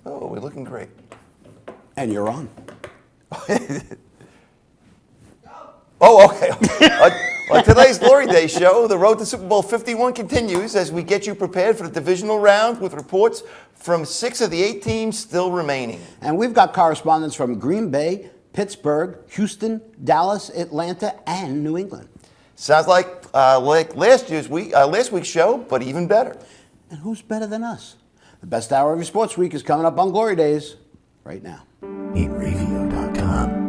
Oh, we're looking great. And you're on. Oh, okay. On today's Glory Day show, the road to Super Bowl 51 continues as we get you prepared for the divisional round with reports from 6 of the 8 teams still remaining. And we've got correspondents from Green Bay, Pittsburgh, Houston, Dallas, Atlanta, and New England. Sounds like last week's show, but even better. And who's better than us? The best hour of your sports week is coming up on Glory Days right now. Inravio.com.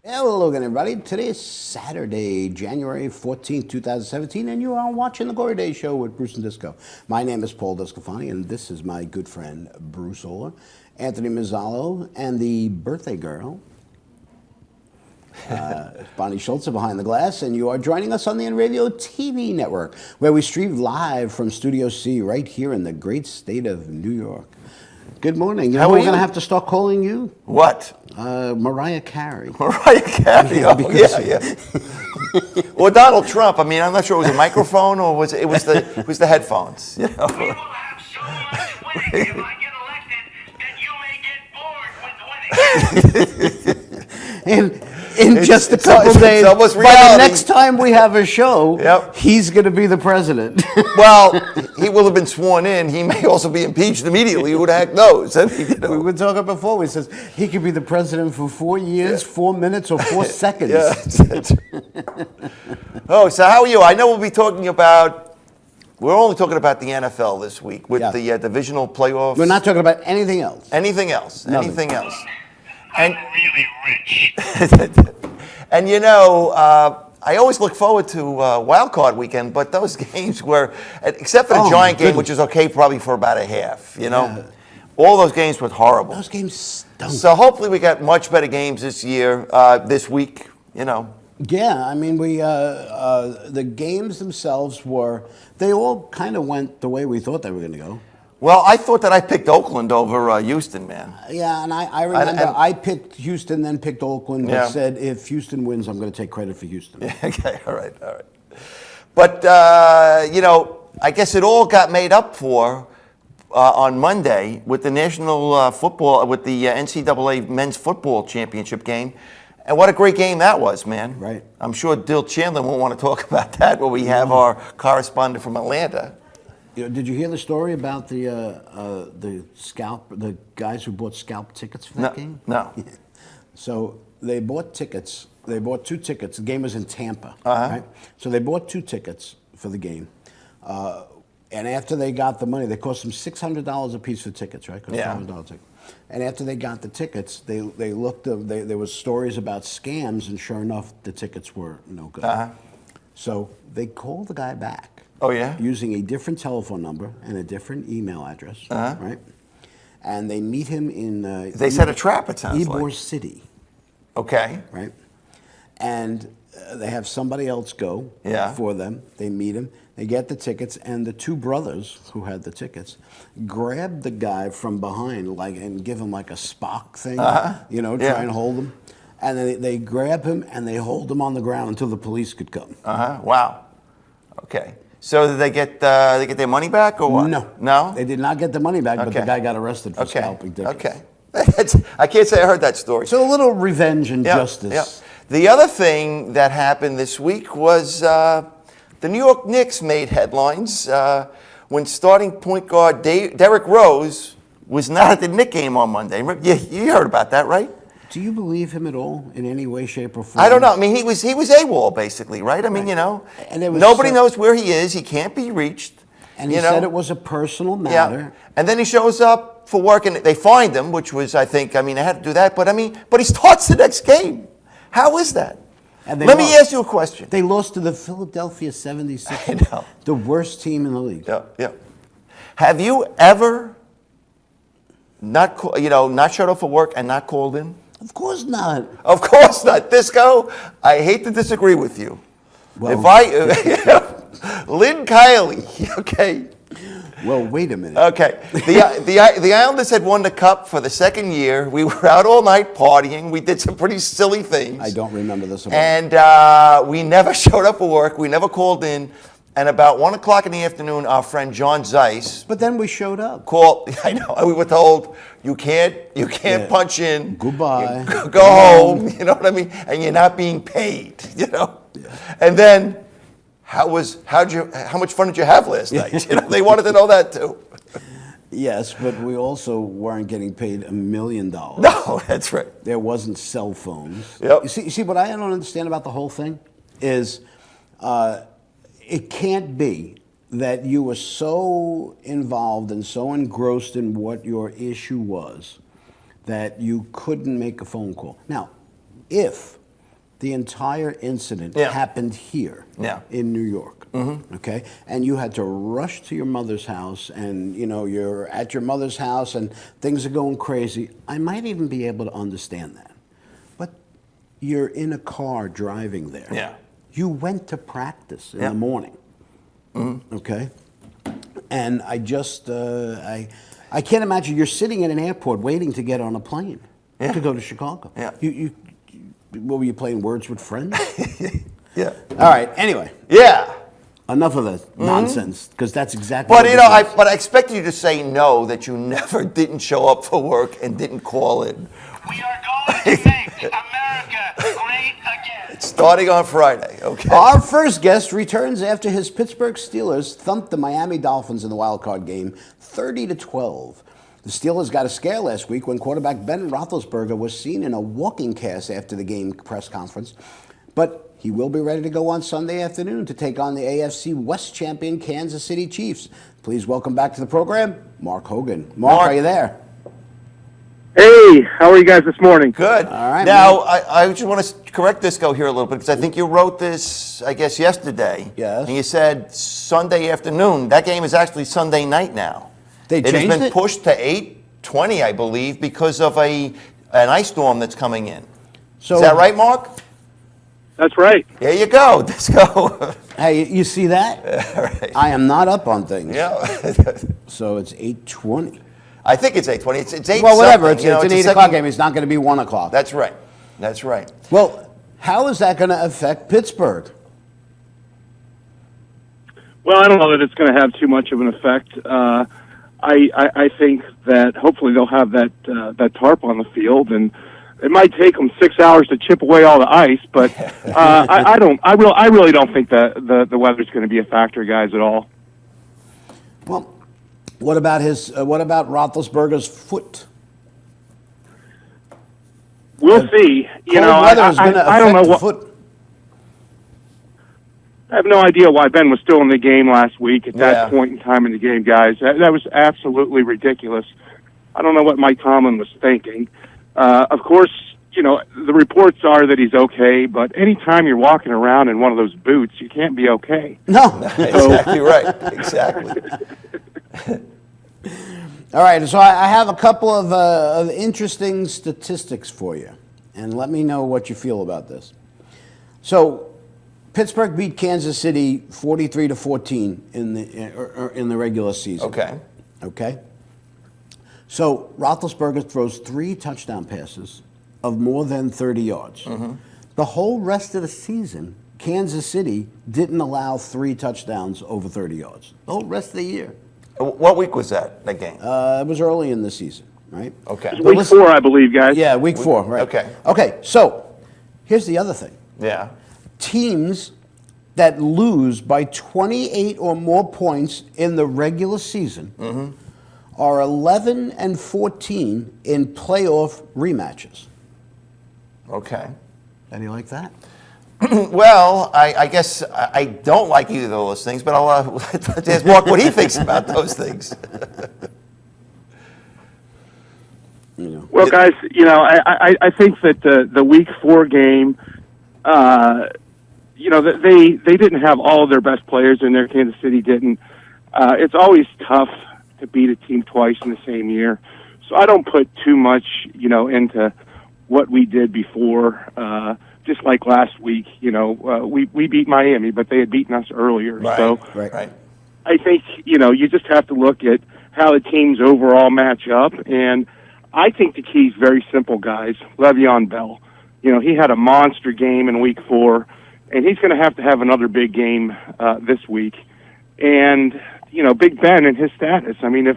Hello again, everybody. Today is Saturday, January 14th, 2017, and you are watching the Glory Day Show with Bruce and Disco. My name is Paul Discofani, and this is my good friend Bruce Oler, Anthony Mazzallo, and the birthday girl, Bonnie Schultz behind the glass, and you are joining us on the Inravio TV network, where we stream live from Studio C right here in the great state of New York. Good morning. You know How are we're you? going to have to start calling you? What? Mariah Carey. Mariah Carey. Yeah, Yeah. Or Donald Trump. I mean, I'm not sure it was a microphone or was it was the headphones. You know? We will have so much winning. If I get elected, then you may get bored with winning. In just a couple it's days, almost by reality. the next time we have a show, Yep. he's going to be the president. Well, he will have been sworn in. He may also be impeached immediately. Who the heck knows? I mean, you know. We were talking before. We says he could be the president for 4 years, 4 minutes, or 4 seconds. Yeah. Oh, so how are you? I know we'll be talking about. We're only talking about the NFL this week with Yeah. the divisional playoffs. We're not talking about anything else. anything else. Nothing. Anything else. I'm really rich. And you know, I always look forward to Wild Card Weekend, but those games were, except for the Oh, Giant game, goodness. which was okay probably for about a half. You know, Yeah. all those games were horrible. Those games stunk. So hopefully we got much better games this year, this week. You know. Yeah, I mean, the games themselves they all kind of went the way we thought they were going to go. Well, I thought that I picked Oakland over Houston, man. Yeah, and I remember and- I picked Houston, then picked Oakland, but Yeah. said if Houston wins, I'm going to take credit for Houston. Okay, all right. But, you know, I guess it all got made up for on Monday with the national football, with the NCAA men's football championship game. And what a great game that was, man. Right. I'm sure Dill Chandler won't want to talk about that, but we have our correspondent from Atlanta. You know, did you hear the story about the guys who bought scalp tickets for that game? No. So they bought tickets. They bought 2 tickets. The game was in Tampa, Uh-huh. right? So they bought 2 tickets for the game. And after they got the money, they cost them $600 a piece for tickets, right? Cost Yeah. $100 ticket. And after they got the tickets, they looked. There was stories about scams, and sure enough, the tickets were no good. Uh-huh. So they called the guy back. Oh, yeah? Using a different telephone number and a different email address, right? And they meet him in. They set a trap, it sounds Ybor like. City, Okay. right? And they have somebody else go Yeah. for them. They meet him. They get the tickets, and the 2 brothers who had the tickets grab the guy from behind, and give him like a Spock thing, Yeah. try and hold him. And they grab him and they hold him on the ground until the police could come. Wow. Okay. So did they get their money back or what? No. No? They did not get the money back, but the Okay. guy got arrested for Okay. scalping tickets. Okay. I can't say I heard that story. So a little revenge and Yeah, justice. yeah. The other thing that happened this week was the New York Knicks made headlines when starting point guard Derrick Rose was not at the Knick game on Monday. You heard about that, right? Do you believe him at all in any way, shape, or form? I don't know. I mean, he was AWOL basically, right? I mean, you know, And it was nobody so- knows where he is. He can't be reached. And he you know? said it was a personal matter. Yeah. And then he shows up for work, and they find him, which was, I think, I mean, they had to do that. But he starts the next game. How is that? And they Let me lost. ask you a question. They lost to the Philadelphia 76ers. I know. The worst team in the league. Yeah. Have you ever not showed up for work and not called in? Of course not. Of course not. Disco, I hate to disagree with you. Well- Lynn Kiley, okay. Well, wait a minute. Okay. The Islanders had won the cup for the second year. We were out all night partying. We did some pretty silly things. I don't remember this at all. And we never showed up for work. We never called in. And about 1 o'clock in the afternoon, our friend John Zeiss But then we showed up. called. I know. We were told you can't Yeah. punch in. Goodbye. Go home. You know what I mean? And you're not being paid. You know. And then, how much fun did you have last night? You know, they wanted to know that too. Yes, but we also weren't getting paid $1 million. No, that's right. There wasn't cell phones. Yep. You see, what I don't understand about the whole thing is it can't be that you were so involved and so engrossed in what your issue was that you couldn't make a phone call. Now, if the entire incident Yeah. happened here Yeah. in New York, okay, and you had to rush to your mother's house, and you're at your mother's house and things are going crazy, I might even be able to understand that. But you're in a car driving there. Yeah. You went to practice in Yeah. the morning, okay, and I just I can't imagine you're sitting in an airport waiting to get on a plane Yeah. to go to Chicago. Yeah. What were you playing Words with Friends? Yeah. All right. Anyway, Yeah. enough of the nonsense, because that's exactly. But what you this know, is. I expected you to say no, that you never didn't show up for work and didn't call in. We are going to make America great again. Starting on Friday, okay? Our first guest returns after his Pittsburgh Steelers thumped the Miami Dolphins in the wild card game 30-12. The Steelers got a scare last week when quarterback Ben Roethlisberger was seen in a walking cast after the game press conference. But he will be ready to go on Sunday afternoon to take on the AFC West champion Kansas City Chiefs. Please welcome back to the program, Mark Hogan. Mark, Mark. are you there? Hey, how are you guys this morning? Good. All right, Now, I just want to correct Disco here a little bit, because I think you wrote this, I guess, yesterday. Yes. And you said Sunday afternoon. That game is actually Sunday night now. They It has changed been it? pushed to 8:20, I believe, because of an ice storm that's coming in. So, Is that right, Mark? That's right. There you go, Disco. Hey, you see that? Right. I am not up on things. Yeah. So it's 8:20. I think it's 8:20. It's 8. Well, whatever. something, It's an a 8 o'clock second- game. It's not going to be 1 o'clock. That's right. That's right. Well, how is that going to affect Pittsburgh? Well, I don't know that it's going to have too much of an effect. I think that hopefully they'll have that tarp on the field, and it might take them 6 hours to chip away all the ice. But I really don't think that the weather's going to be a factor, guys, at all. Well, what about Roethlisberger's foot? We'll see. You Cold know, weather is going to I don't affect know the what. foot. I have no idea why Ben was still in the game last week at Yeah. that point in time in the game, guys. That was absolutely ridiculous. I don't know what Mike Tomlin was thinking. Of course, you know, the reports are that he's okay, but anytime you're walking around in one of those boots, you can't be okay. No. Exactly right. Exactly. All right. So I have a couple of interesting statistics for you, and let me know what you feel about this. So, Pittsburgh beat Kansas City 43-14 in the regular season. Okay. Okay. So Roethlisberger throws 3 touchdown passes of more than 30 yards. The whole rest of the season, Kansas City didn't allow 3 touchdowns over 30 yards. The whole rest of the year. What week was that game? It was early in the season, right? Okay. But Week 4, I believe, guys. Yeah, week 4, right. Okay. Okay, so here's the other thing. Yeah. Teams that lose by 28 or more points in the regular season are 11-14 in playoff rematches. Okay. How do you like that? Well, I guess I don't like either of those things, but I'll ask Mark what he thinks about those things. Well, guys, I think that the Week 4 game, they didn't have all of their best players in there. Kansas City didn't. It's always tough to beat a team twice in the same year. So I don't put too much, into what we did before. Just like last week, we beat Miami, but they had beaten us earlier. Right, so right. I think, you just have to look at how the teams overall match up. And I think the key is very simple, guys. Le'Veon Bell. He had a monster game in Week 4, and he's going to have another big game this week. And, Big Ben and his status. I mean,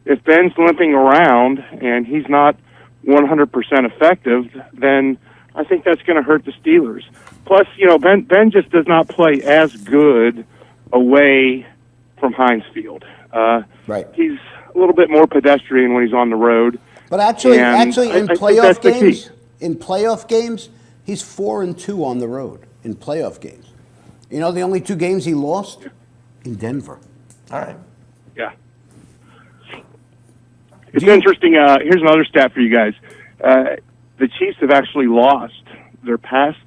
if Ben's limping around and he's not 100% effective, then I think that's going to hurt the Steelers. Plus, Ben just does not play as good away from Heinz Field. Right. He's a little bit more pedestrian when he's on the road. But actually, in I think playoff that's the key. games, he's 4-2 on the road in playoff games. The only 2 games he lost in Denver. All right. Yeah. It's interesting. Here's another stat for you guys. The Chiefs have actually lost their past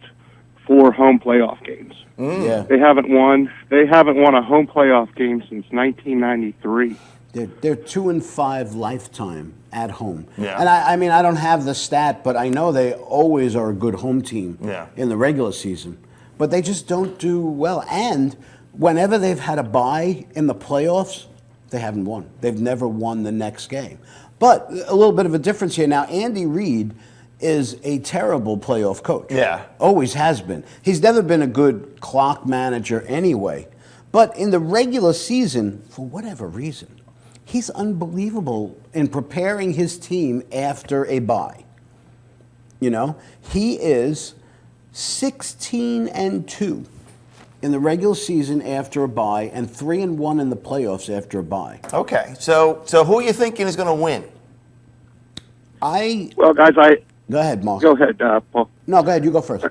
4 home playoff games. Yeah, They haven't won a home playoff game since 1993. they're 2-5 lifetime at home. Yeah. And I mean, I don't have the stat, but I know they always are a good home team in the regular season. But they just don't do well. And whenever they've had a bye in the playoffs, they haven't won. They've never won the next game. But a little bit of a difference here. Now, Andy Reid is a terrible playoff coach. Yeah. Always has been. He's never been a good clock manager anyway. But in the regular season, for whatever reason, he's unbelievable in preparing his team after a bye. He is 16-2 in the regular season after a bye and 3-1 in the playoffs after a bye. Okay. So who are you thinking is going to win? Well, guys, Go ahead, Mark. go ahead, Paul. No, go ahead. You go first.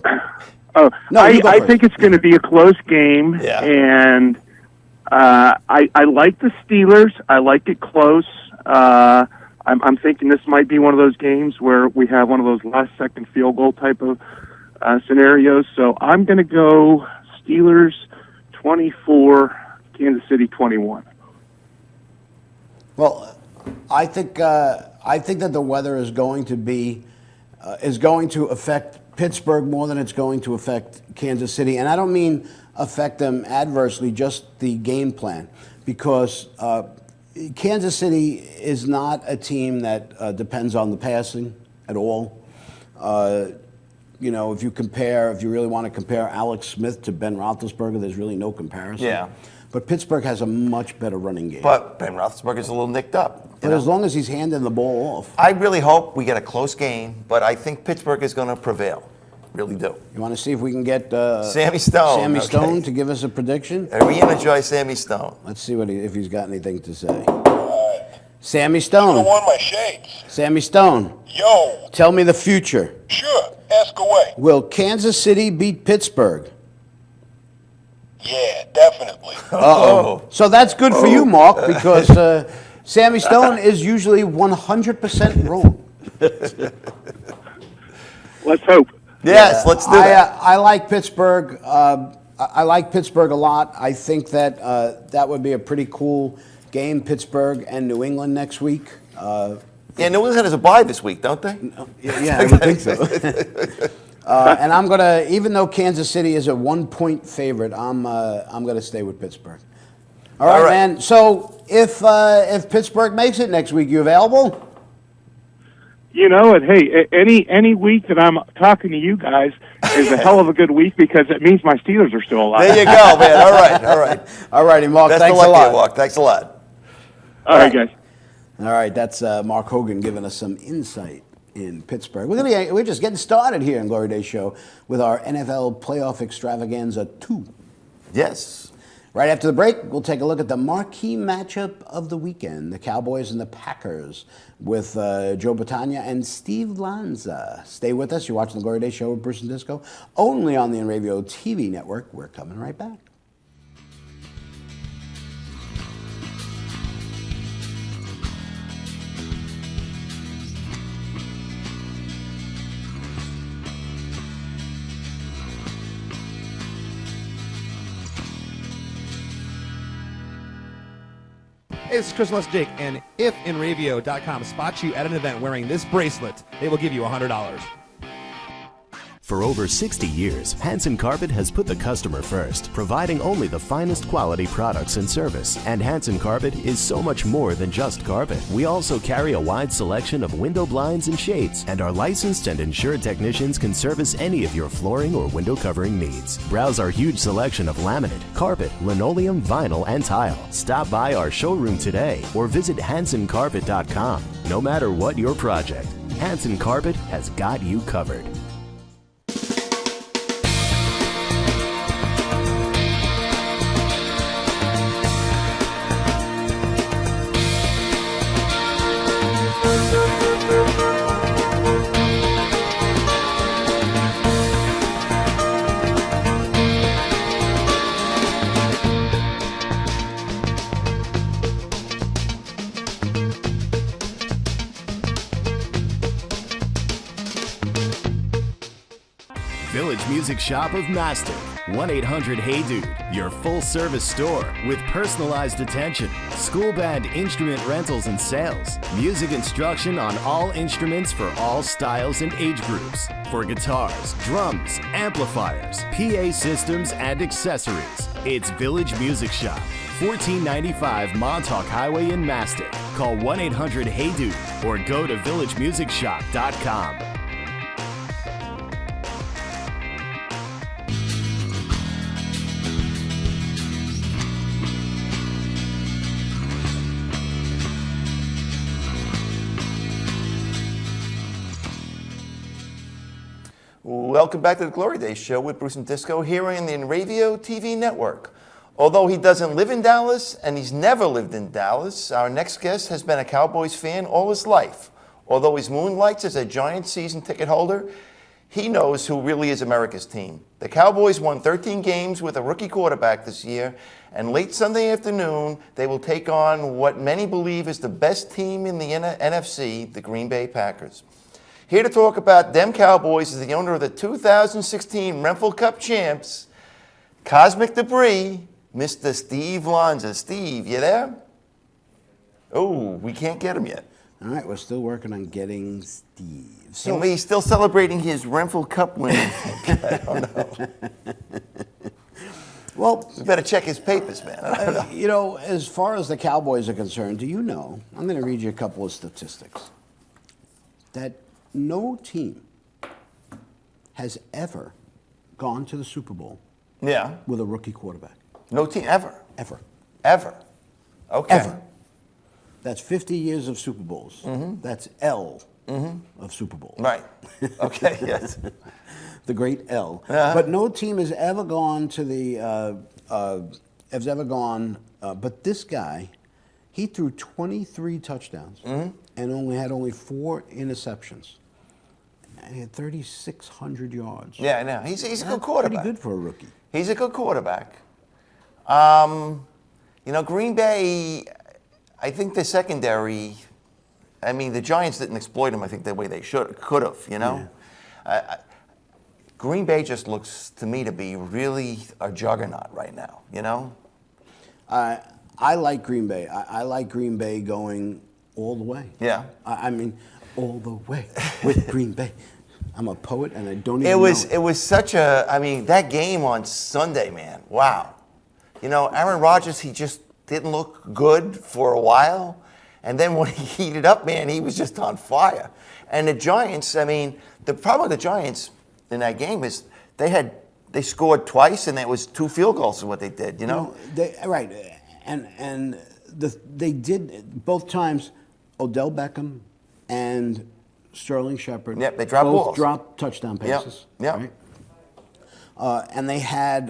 Oh, No, you go I first. think it's going to be a close game, Yeah. and I like the Steelers. I like it close. I'm thinking this might be one of those games where we have one of those last-second field goal type of scenarios. So I'm going to go Steelers 24, Kansas City 21. Well, I think that the weather is going to affect Pittsburgh more than it's going to affect Kansas City, and I don't mean affect them adversely, just the game plan, because Kansas City is not a team that depends on the passing at all. If you really want to compare Alex Smith to Ben Roethlisberger, there's really no comparison. Yeah. But Pittsburgh has a much better running game. But Ben Roethlisberger's a little nicked up. But as long as he's handing the ball off. I really hope we get a close game, but I think Pittsburgh is going to prevail. Really do. You want to see if we can get Sammy Stone. Sammy okay. Stone to give us a prediction? We enjoy Sammy Stone. Let's see if he's got anything to say. Alright. Sammy I Stone. want my shades. Sammy Stone. Yo, Tell me the future. sure, ask away. Will Kansas City beat Pittsburgh? Yeah, definitely. Oh. So that's good for you, Mark, because Sammy Stone is usually 100% wrong. Let's hope. Yes, let's do that. I like Pittsburgh. I like Pittsburgh a lot. I think that that would be a pretty cool game, Pittsburgh and New England next week. Yeah, New England has a bye this week, don't they? Yeah, I would think so. And I'm gonna, even though Kansas City is a 1-point favorite, I'm gonna stay with Pittsburgh. All right, man. So if Pittsburgh makes it next week, you available? And hey, any week that I'm talking to you guys is a hell of a good week because it means my Steelers are still alive. There you go, man. All right. All righty, Mark. Best Thanks of a luck to lot. you, Mark. Thanks a lot. All right, guys. All right, that's Mark Hogan giving us some insight in Pittsburgh. We're just getting started here in Glory Day Show with our NFL Playoff Extravaganza 2. Yes. Right after the break, we'll take a look at the marquee matchup of the weekend, the Cowboys and the Packers, with Joe Battaglia and Steve Lanza. Stay with us. You're watching the Glory Day Show with Bruce and Disco, only on the Inravio TV network. We're coming right back. Hey, this is Chris Jake, and if Inravio.com spots you at an event wearing this bracelet, they will give you $100. For over 60 years, Hanson Carpet has put the customer first, providing only the finest quality products and service. And Hanson Carpet is so much more than just carpet. We also carry a wide selection of window blinds and shades, and our licensed and insured technicians can service any of your flooring or window covering needs. Browse our huge selection of laminate, carpet, linoleum, vinyl, and tile. Stop by our showroom today or visit HansonCarpet.com. No matter what your project, Hanson Carpet has got you covered. Village Music Shop of Mastic. 1-800-HEY-DUDE. Your full-service store with personalized attention, school band instrument rentals and sales, music instruction on all instruments for all styles and age groups, for guitars, drums, amplifiers, PA systems, and accessories. It's Village Music Shop, 1495 Montauk Highway in Mastic. Call 1-800-HEY-DUDE or go to villagemusicshop.com. Welcome back to the Glory Days Show with Bruce and Disco here on the Inravio TV network. Although he doesn't live in Dallas and he's never lived in Dallas, our next guest has been a Cowboys fan all his life. Although he moonlights as a Giants season ticket holder, he knows who really is America's team. The Cowboys won 13 games with a rookie quarterback this year, and late Sunday afternoon, they will take on what many believe is the best team in the NFC, the Green Bay Packers. Here to talk about them Cowboys is the owner of the 2016 Renfrew Cup champs, Cosmic Debris, Mr. Steve Lanza. Steve, you there? Oh, we can't get him yet. All right, we're still working on getting Steve. So He's still celebrating his Renfrew Cup win. I don't know. well, You better check his papers, man. I don't know. you know, as far as the Cowboys are concerned, do you know, I'm going to read you a couple of statistics, that no team has ever gone to the Super Bowl Yeah. with a rookie quarterback. No team ever. Ever. Ever. Okay. Ever. That's 50 years of Super Bowls. That's L of Super Bowls. Right. Okay, yes. The great L. Uh-huh. But no team has ever gone to the, but this guy, he threw 23 touchdowns and only 4 interceptions. And he had 3,600 yards. Yeah, I know. He's a good That's quarterback. pretty good for a rookie. He's a good quarterback. Green Bay, I think the secondary, the Giants didn't exploit him, I think, the way they could have, you know? Green Bay just looks to me to be really a juggernaut right now, you know? I like Green Bay. I like Green Bay going all the way. Yeah. All the way with Green Bay. I'm a poet and I don't even It was know such a, that game on Sunday, man, wow. You know, Aaron Rodgers, he just didn't look good for a while. And then when he heated up, man, he was just on fire. And the Giants, the problem with the Giants in that game is they scored twice and it was 2 field goals is what they did, you know? Right. And they did both times. Odell Beckham and Sterling Shepard. Yep, they dropped both balls. dropped touchdown passes. Yep. Right? And they had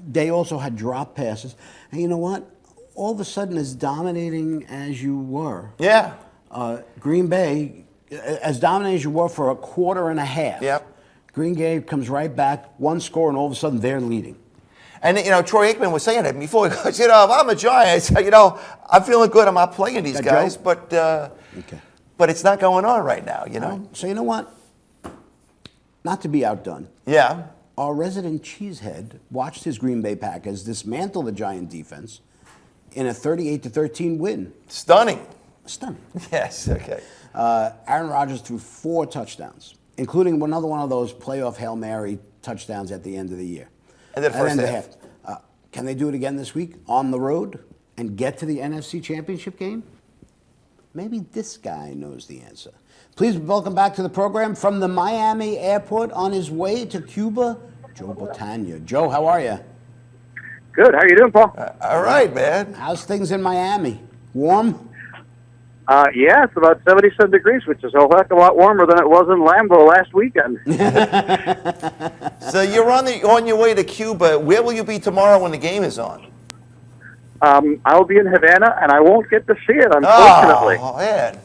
they also had drop passes. And you know what? All of a sudden, as dominating as you were, Yeah. Green Bay, as dominant as you were for a quarter and a half, Yep. Green Bay comes right back, one score, and all of a sudden they're leading. And, Troy Aikman was saying it before. He goes, if I'm a Giant, I'm feeling good. I'm not playing these That guys, Joe? but but it's not going on right now, So you know what? Not to be outdone, Yeah. our resident cheesehead watched his Green Bay Packers dismantle the Giant defense in a 38-13 win. Stunning. Stunning. Yes, okay. Aaron Rodgers threw 4 touchdowns, including another one of those playoff Hail Mary touchdowns at the end of the year. And then At the first end of the half. half. Can they do it again this week on the road and get to the NFC Championship game? Maybe this guy knows the answer. Please welcome back to the program from the Miami airport on his way to Cuba, Joe Botagna. Joe, how are you? Good. How are you doing, Paul? All right, man. How's things in Miami? Warm? Yeah, it's about 77 degrees, which is a heck of a lot warmer than it was in Lambeau last weekend. So you're on your way to Cuba. Where will you be tomorrow when the game is on? I'll be in Havana, and I won't get to see it, unfortunately. Oh, man.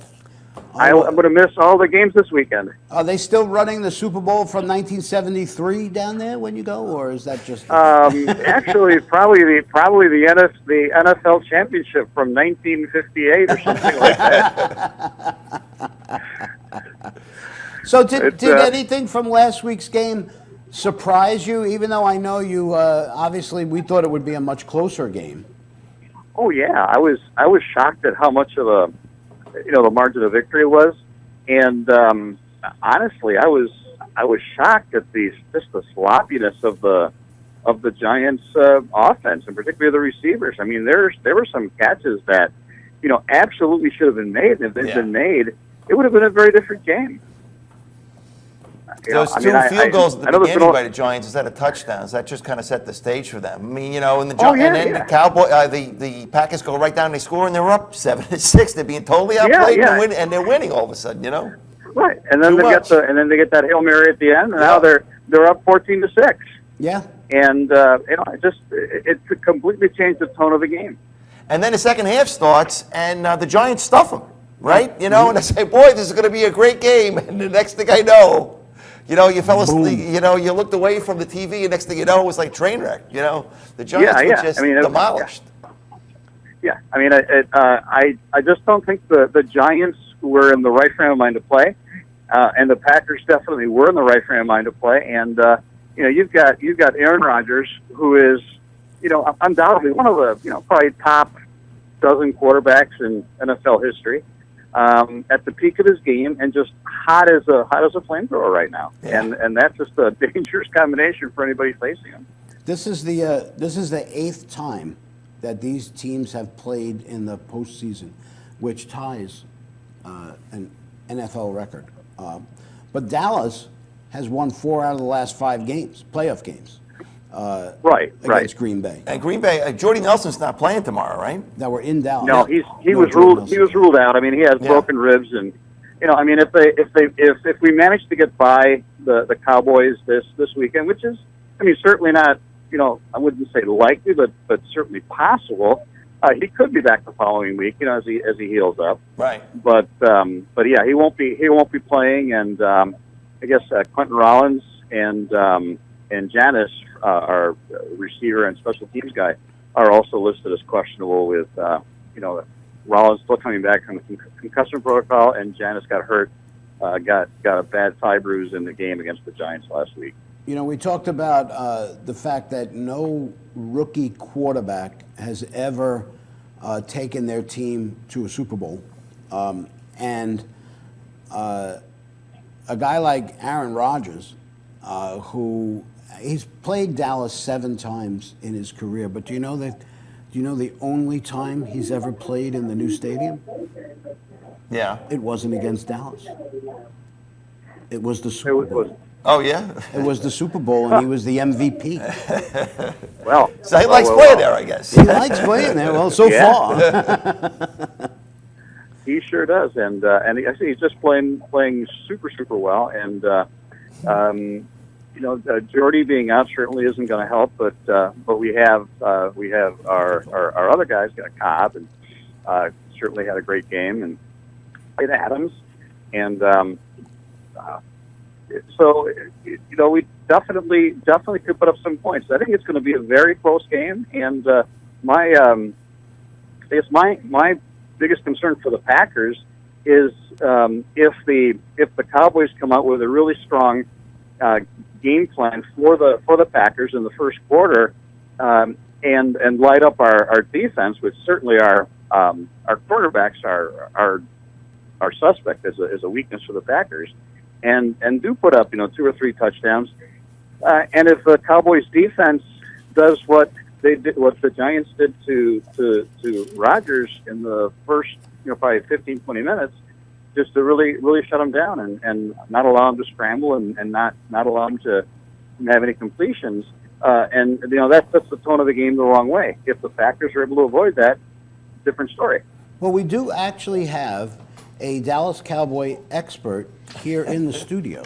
I'm going to miss all the games this weekend. Are they still running the Super Bowl from 1973 down there when you go, or is that just? Actually, probably the NFL championship from 1958 or something like that. So did It's, anything from last week's game surprise you? Even though I know you, obviously we thought it would be a much closer game. Oh yeah, I was shocked at how much of the margin of victory was, and honestly, I was shocked at the sloppiness of the Giants' offense, and particularly the receivers. I mean, there were some catches that absolutely should have been made, and if they'd been made, it would have been a very different game. Those two field goals at the beginning by the Giants instead of touchdowns, that just kind of set the stage for them. I mean, and the the Cowboy, the Packers go right down, they score, and they're up 7-6. They're being totally outplayed, and they're winning all of a sudden. Right, and then they get that Hail Mary at the end, and now they're up 14-6. Yeah, and it completely changed the tone of the game. And then the second half starts, and the Giants stuff them, right? And I say, boy, this is going to be a great game. And the next thing I know, you fell asleep. You looked away from the TV, and next thing you know, it was like train wreck. The Giants were just demolished. Yeah, I mean, I just don't think the Giants were in the right frame of mind to play, and the Packers definitely were in the right frame of mind to play. And you've got Aaron Rodgers, who is undoubtedly one of the probably top dozen quarterbacks in NFL history. At the peak of his game, and just hot as a flamethrower right now, and that's just a dangerous combination for anybody facing him. This is the 8th time that these teams have played in the postseason, which ties an NFL record. But Dallas has won 4 out of the last 5 games, playoff games. Against Green Bay. And Green Bay, Jordy Nelson's not playing tomorrow, right? That were in Dallas. No, he was ruled out. I mean, he has broken ribs, and I mean, if we manage to get by the Cowboys this weekend, which is, I mean, certainly not, I wouldn't say likely, but certainly possible. He could be back the following week, as he heals up. Right. But yeah, he won't be playing, and I guess Quentin Rollins and Janice, our receiver and special teams guy, are also listed as questionable with, Rollins still coming back from the concussion protocol, and Janice got hurt, got a bad thigh bruise in the game against the Giants last week. We talked about the fact that no rookie quarterback has ever taken their team to a Super Bowl. And a guy like Aaron Rodgers, who he's played Dallas 7 times in his career, but do you know the only time he's ever played in the new stadium? Yeah. It wasn't against Dallas. It was the Super Bowl. Oh, yeah? It was the Super Bowl, and he was the MVP. Well, so he likes playing there, I guess. He likes playing there. Well, so far. He sure does, and he's just playing super well, and Jordy being out certainly isn't going to help, but we have our other guys, Cobb, and certainly had a great game, and played Adams, and so we definitely could put up some points. I think it's going to be a very close game, and my biggest concern for the Packers is if the Cowboys come out with a really strong game plan for the Packers in the first quarter, and light up our defense, which certainly our quarterbacks are suspect as a weakness for the Packers, and do put up 2 or 3 touchdowns, and if the Cowboys defense does what the Giants did to Rodgers in the first probably 15-20 minutes, just to really shut him down and not allow him to scramble and not allow him to have any completions. And that sets the tone of the game the wrong way. If the Packers are able to avoid that, different story. Well, we do actually have a Dallas Cowboy expert here in the studio.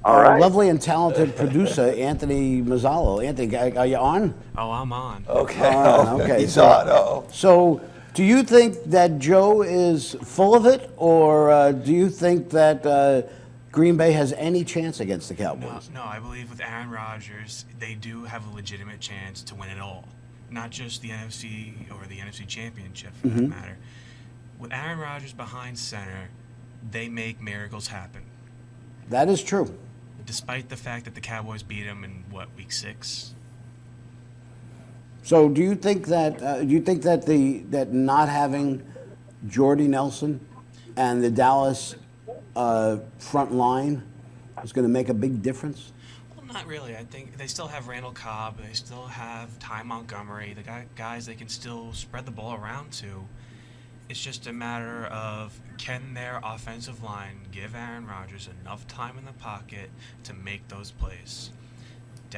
All Our right. lovely and talented producer, Anthony Mazzallo. Anthony, are you on? Oh, I'm on. Okay. Okay. He's on. Oh. So, do you think that Joe is full of it, or do you think that Green Bay has any chance against the Cowboys? No, I believe with Aaron Rodgers, they do have a legitimate chance to win it all. Not just the NFC or the NFC Championship, for that matter. With Aaron Rodgers behind center, they make miracles happen. That is true. Despite the fact that the Cowboys beat him in, week 6? So, do you think that that not having Jordy Nelson and the Dallas front line is going to make a big difference? Well, not really. I think they still have Randall Cobb. They still have Ty Montgomery. The guys they can still spread the ball around to. It's just a matter of, can their offensive line give Aaron Rodgers enough time in the pocket to make those plays?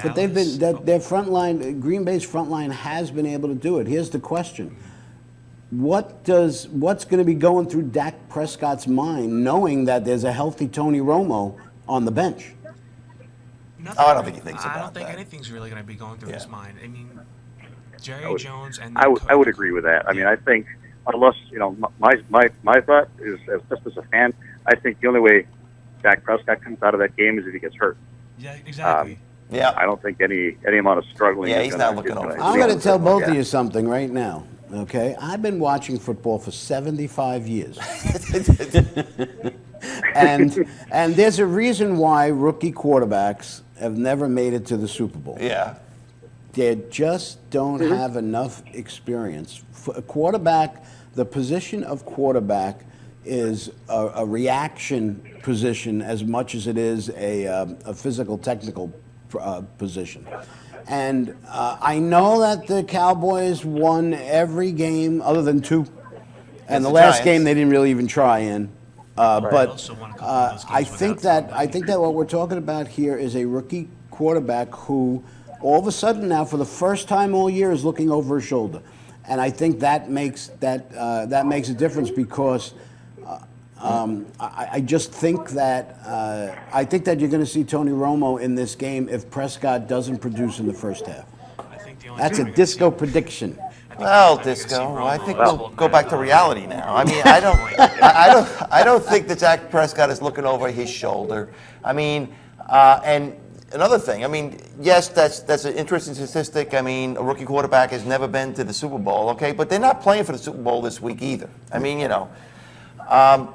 But they've been their front line. Green Bay's front line has been able to do it. Here's the question: what's going to be going through Dak Prescott's mind, knowing that there's a healthy Tony Romo on the bench? I don't think he thinks about that. I don't think anything's really going to be going through his mind. I mean, Jerry Jones and I would agree with that. I mean, I think unless my thought is, just as a fan, I think the only way Dak Prescott comes out of that game is if he gets hurt. Yeah, exactly. Yeah. I don't think any amount of struggling. Yeah, is he's gonna, not looking over. I'm going to tell both of you something right now. Okay, I've been watching football for 75 years, and there's a reason why rookie quarterbacks have never made it to the Super Bowl. Yeah. They just don't have enough experience. For a quarterback, the position of quarterback is a reaction position as much as it is a physical, technical position. And I know that the Cowboys won every game other than 2. And the last game they didn't really even try in. But I think that what we're talking about here is a rookie quarterback who all of a sudden now, for the first time all year, is looking over his shoulder. And I think that makes a difference because I just think that you're going to see Tony Romo in this game if Prescott doesn't produce in the first half. That's a disco prediction. Well, Disco, I think we'll go back to reality now. I mean, I don't think that Dak Prescott is looking over his shoulder. I mean, and another thing, I mean, yes, that's an interesting statistic. I mean, a rookie quarterback has never been to the Super Bowl, okay, but they're not playing for the Super Bowl this week either. I mean, at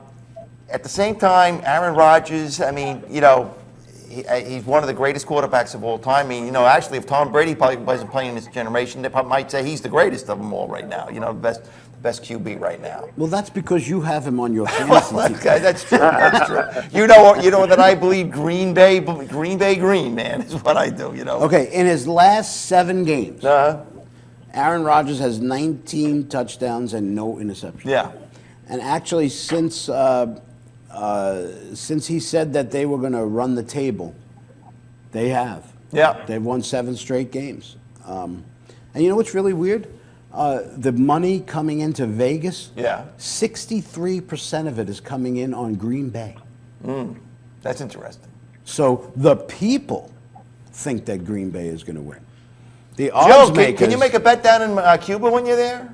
the same time, Aaron Rodgers, I mean, he's one of the greatest quarterbacks of all time. I mean, actually, if Tom Brady probably wasn't playing in this generation, they probably might say he's the greatest of them all right now. The best QB right now. Well, that's because you have him on your fantasy team. Okay, that's true. That's true. You know that I believe Green Bay Green, man, is what I do. Okay, in his last 7 games, Aaron Rodgers has 19 touchdowns and no interceptions. Yeah. And actually, since he said that they were going to run the table, they have. Yeah. They've won 7 straight games. And you know what's really weird? The money coming into Vegas, 63% of it is coming in on Green Bay. That's interesting. So the people think that Green Bay is going to win. The Joe, odds makers. can you make a bet down in Cuba when you're there?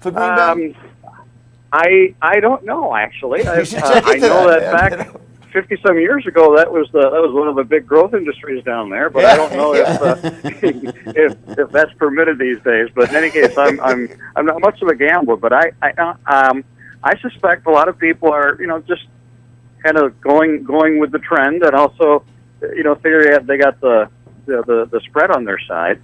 For Green Bay? I don't know actually. You should check I into know that, that man. back 50-some years ago, that was one of the big growth industries down there. But I don't know if that's permitted these days. But in any case, I'm not much of a gambler. But I suspect a lot of people are just kind of going with the trend, and also figure they got the spread on their side.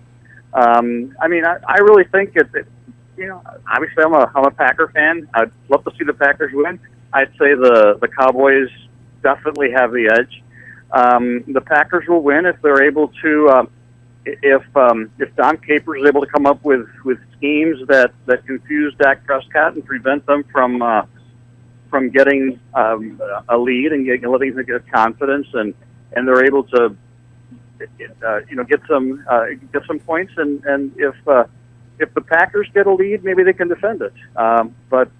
I mean, I really think obviously I'm a Packer fan. I'd love to see the Packers win. I'd say the Cowboys definitely have the edge. The Packers will win if they're able to, if Don Capers is able to come up with schemes that confuse Dak Prescott and prevent them from getting a lead and letting them get confidence, and they're able to get some points, and if the Packers get a lead, maybe they can defend it. But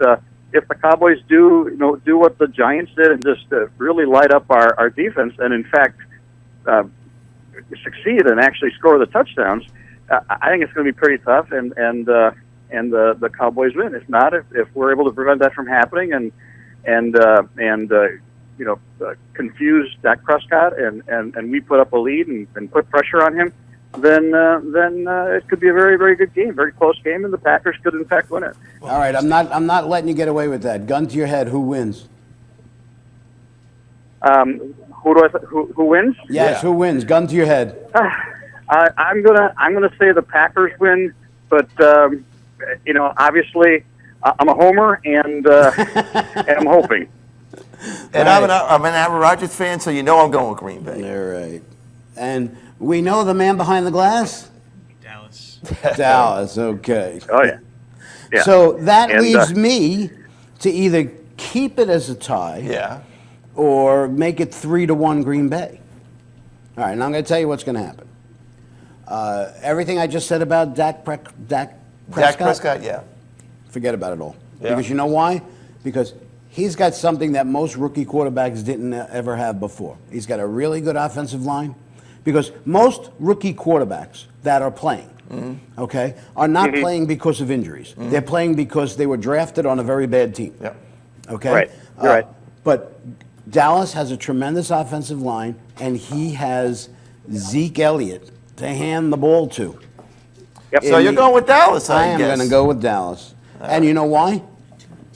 if the Cowboys do what the Giants did and just really light up our defense, and in fact succeed and actually score the touchdowns, I think it's going to be pretty tough, and the Cowboys win. If not, if we're able to prevent that from happening and confuse Dak Prescott and we put up a lead and put pressure on him, then it could be a very, very good game, very close game, and the Packers could in fact win it. All right, I'm not letting you get away with that. Gun to your head, who wins? Who wins? Yes, who wins? Gun to your head. I'm gonna say the Packers win, but obviously I'm a homer and I'm hoping. And I'm an Aaron Rodgers fan, so I'm going with Green Bay. All right. And we know the man behind the glass? Dallas. Dallas, okay. Oh, yeah. Yeah. So that leaves me to either keep it as a tie or make it 3-1 Green Bay. All right, and I'm going to tell you what's going to happen. Everything I just said about Dak Prescott? Dak Prescott, yeah. Forget about it all. Yeah. Because you know why? Because he's got something that most rookie quarterbacks didn't ever have before. He's got a really good offensive line. Because most rookie quarterbacks that are playing, are not playing because of injuries. They're playing because they were drafted on a very bad team. Yeah. Okay? Right. You're right. But Dallas has a tremendous offensive line, and he has Zeke Elliott to hand the ball to. Yep. So you're going with Dallas, I am guess. going to go with Dallas. And you know why?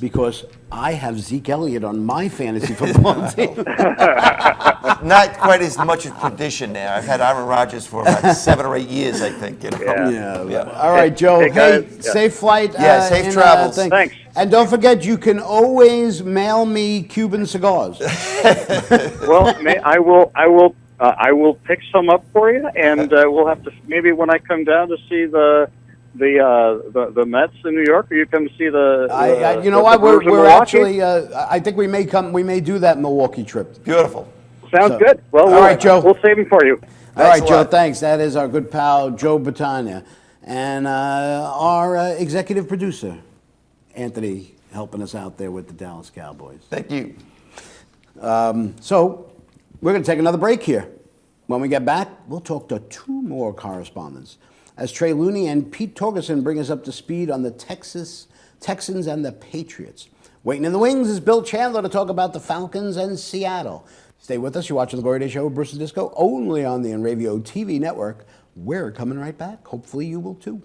Because I have Zeke Elliott on my fantasy football team. Not quite as much as tradition there. I've had Aaron Rodgers for about 7 or 8 years, I think. Yeah. All right, Joe. Hey, guys. Safe flight. Safe travels. Thanks. And don't forget, you can always mail me Cuban cigars. Well, I will pick some up for you, and we'll have to maybe when I come down to see the Mets in New York, or you come to see the you know what? Brewers in We're Milwaukee? actually. I think we may come. We may do that Milwaukee trip. Beautiful. Sounds good. Well, all right, Joe. We'll save them for you. All right, a Joe. lot. Thanks. That is our good pal Joe Battaglia, and our executive producer Anthony, helping us out there with the Dallas Cowboys. Thank you. So we're going to take another break here. When we get back, we'll talk to 2 more correspondents as Trey Looney and Pete Torgerson bring us up to speed on the Texans and the Patriots. Waiting in the wings is Bill Chandler to talk about the Falcons and Seattle. Stay with us. You're watching The Glory Day Show with Bruce and Disco, only on the Inravio TV network. We're coming right back. Hopefully you will too.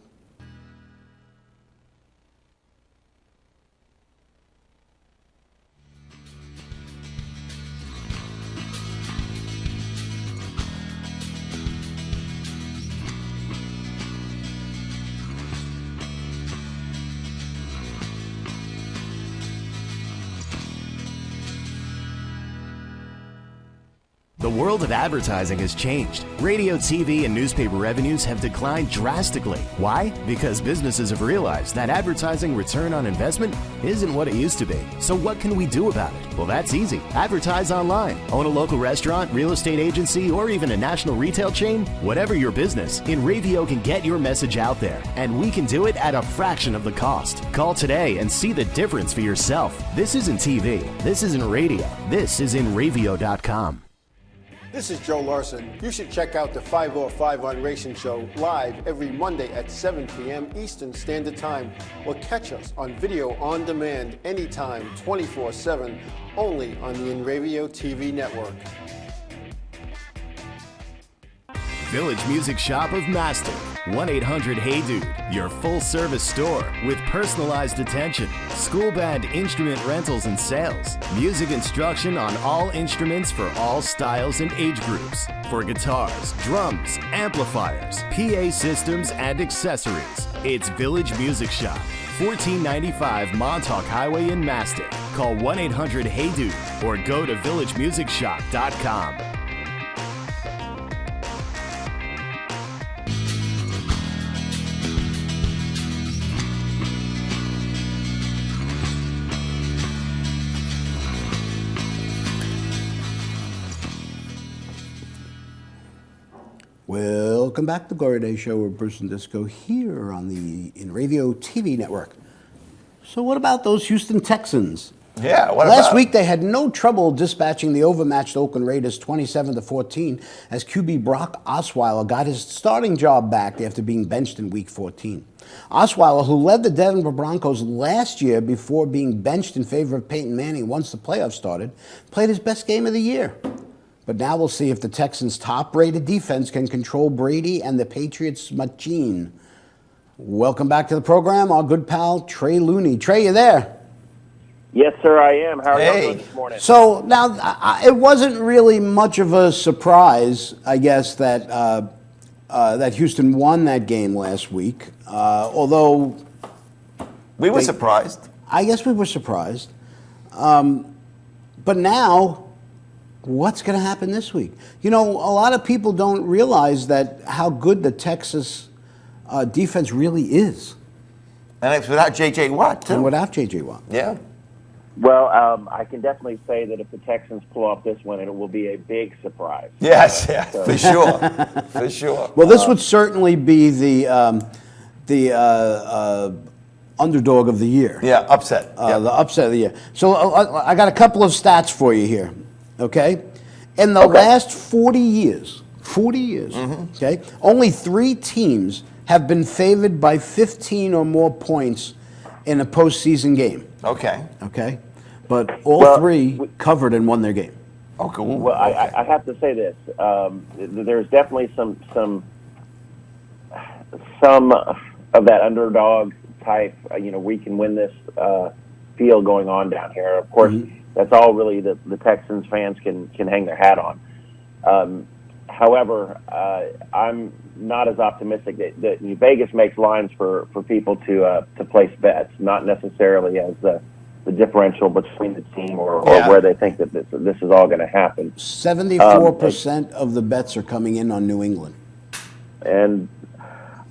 The world of advertising has changed. Radio, TV, and newspaper revenues have declined drastically. Why? Because businesses have realized that advertising return on investment isn't what it used to be. So what can we do about it? Well, that's easy. Advertise online. Own a local restaurant, real estate agency, or even a national retail chain? Whatever your business, Inravio can get your message out there. And we can do it at a fraction of the cost. Call today and see the difference for yourself. This isn't TV. This isn't radio. This is Inravio.com. This is Joe Larson. You should check out the 505 on Racing Show live every Monday at 7 p.m. Eastern Standard Time, or catch us on video on demand anytime, 24/7, only on the Inravio TV network. Village Music Shop of Mastic. 1-800-HEY-DUDE. Your full-service store with personalized attention, school band instrument rentals and sales, music instruction on all instruments for all styles and age groups, for guitars, drums, amplifiers, PA systems, and accessories. It's Village Music Shop, 1495 Montauk Highway in Mastic. Call 1-800-HEY-DUDE or go to villagemusicshop.com. Welcome back to the Glory Day Show with Bruce and Disco here on the Inravio TV network. So what about those Houston Texans? Yeah, what Last about week they had no trouble dispatching the overmatched Oakland Raiders 27-14 as QB Brock Osweiler got his starting job back after being benched in Week 14. Osweiler, who led the Denver Broncos last year before being benched in favor of Peyton Manning once the playoffs started, played his best game of the year. But now we'll see if the Texans' top-rated defense can control Brady and the Patriots' machine. Welcome back to the program, our good pal Trey Looney. Trey, you there? Yes, sir, I am. How are you Hey. doing this morning? So now, it wasn't really much of a surprise, I guess, that that Houston won that game last week. Although we were surprised. I guess we were surprised. But now, what's going to happen this week? You know, a lot of people don't realize that how good the Texas defense really is. And it's without J.J. Watt, too. And without J.J. Watt. Yeah. Well, I can definitely say that if the Texans pull off this one, it will be a big surprise. Yes, yeah, So- for sure. For sure. Well, this would certainly be the underdog of the year. Yeah, upset. Yeah. The upset of the year. So I got a couple of stats for you here, okay? In the last 40 years, okay, only 3 teams have been favored by 15 or more points in a postseason game. Okay. Okay? But all Well, 3 covered and won their game. Oh, cool. Well, I have to say this. There's definitely some of that underdog type, we can win this feel going on down here. Of course, that's all really the Texans fans can hang their hat on. However, I'm not as optimistic that Vegas makes lines for people to place bets, not necessarily as the differential between the team or where they think that this is all going to happen. 74% of the bets are coming in on New England. And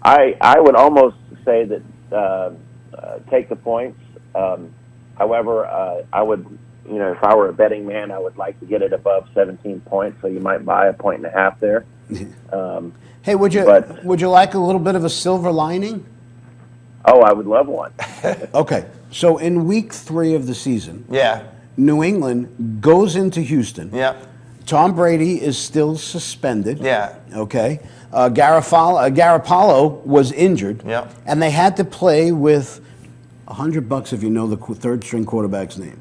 I would almost say that take the points. However, I would, if I were a betting man, I would like to get it above 17 points. So you might buy 1.5 points there. Hey, would you like a little bit of a silver lining? Oh, I would love one. Okay, so in week 3 of the season, Yeah. New England goes into Houston. Yeah. Tom Brady is still suspended. Yeah. Okay. Garoppolo was injured. Yeah. And they had to play with $100 if you know the third string quarterback's name.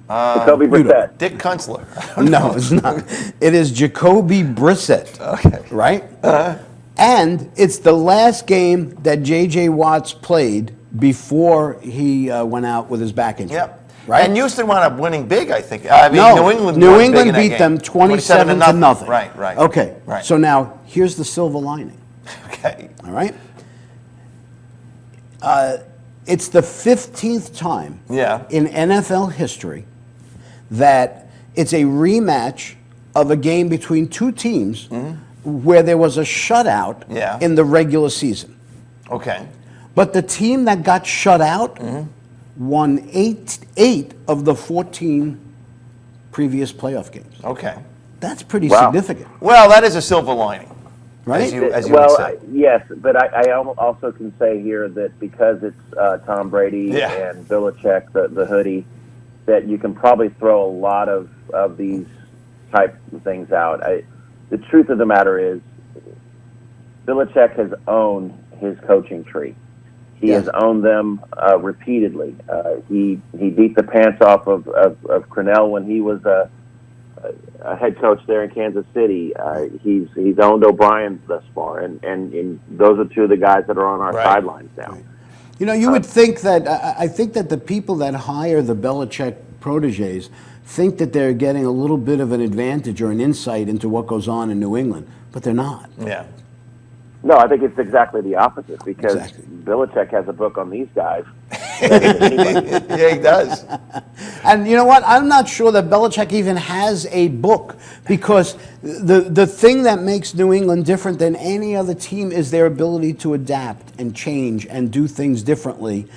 Jacoby you know. Brissett. Dick Kunstler. No, it's not. It is Jacoby Brissett. Okay. Right? And it's the last game that J.J. Watts played before he went out with his back injury. Yep. Right? And Houston wound up winning big, I think. I mean, No, New England New won big England in that beat game. them 27 to nothing. Right, right. Okay. Right. So now here's the silver lining. Okay. All right. It's the 15th time in NFL history that it's a rematch of a game between 2 teams where there was a shutout in the regular season. Okay. But the team that got shut out won 8 of the 14 previous playoff games. Okay. That's pretty significant. Well, that is a silver lining. Right? As you Well, would say. yes, but I also can say here that because it's Tom Brady and Belichick, the hoodie, that you can probably throw a lot of these type of things out. the truth of the matter is, Belichick has owned his coaching tree. He has owned them repeatedly. He beat the pants off of Crennel when he was a head coach there in Kansas City. He's owned O'Brien thus far, and those are two of the guys that are on our sidelines now. Right. You know, you would think that I think that the people that hire the Belichick proteges think that they're getting a little bit of an advantage or an insight into what goes on in New England, but they're not. Yeah. No, I think it's exactly the opposite, because Belichick has a book on these guys. Yeah, he does. And you know what? I'm not sure that Belichick even has a book, because the thing that makes New England different than any other team is their ability to adapt and change and do things differently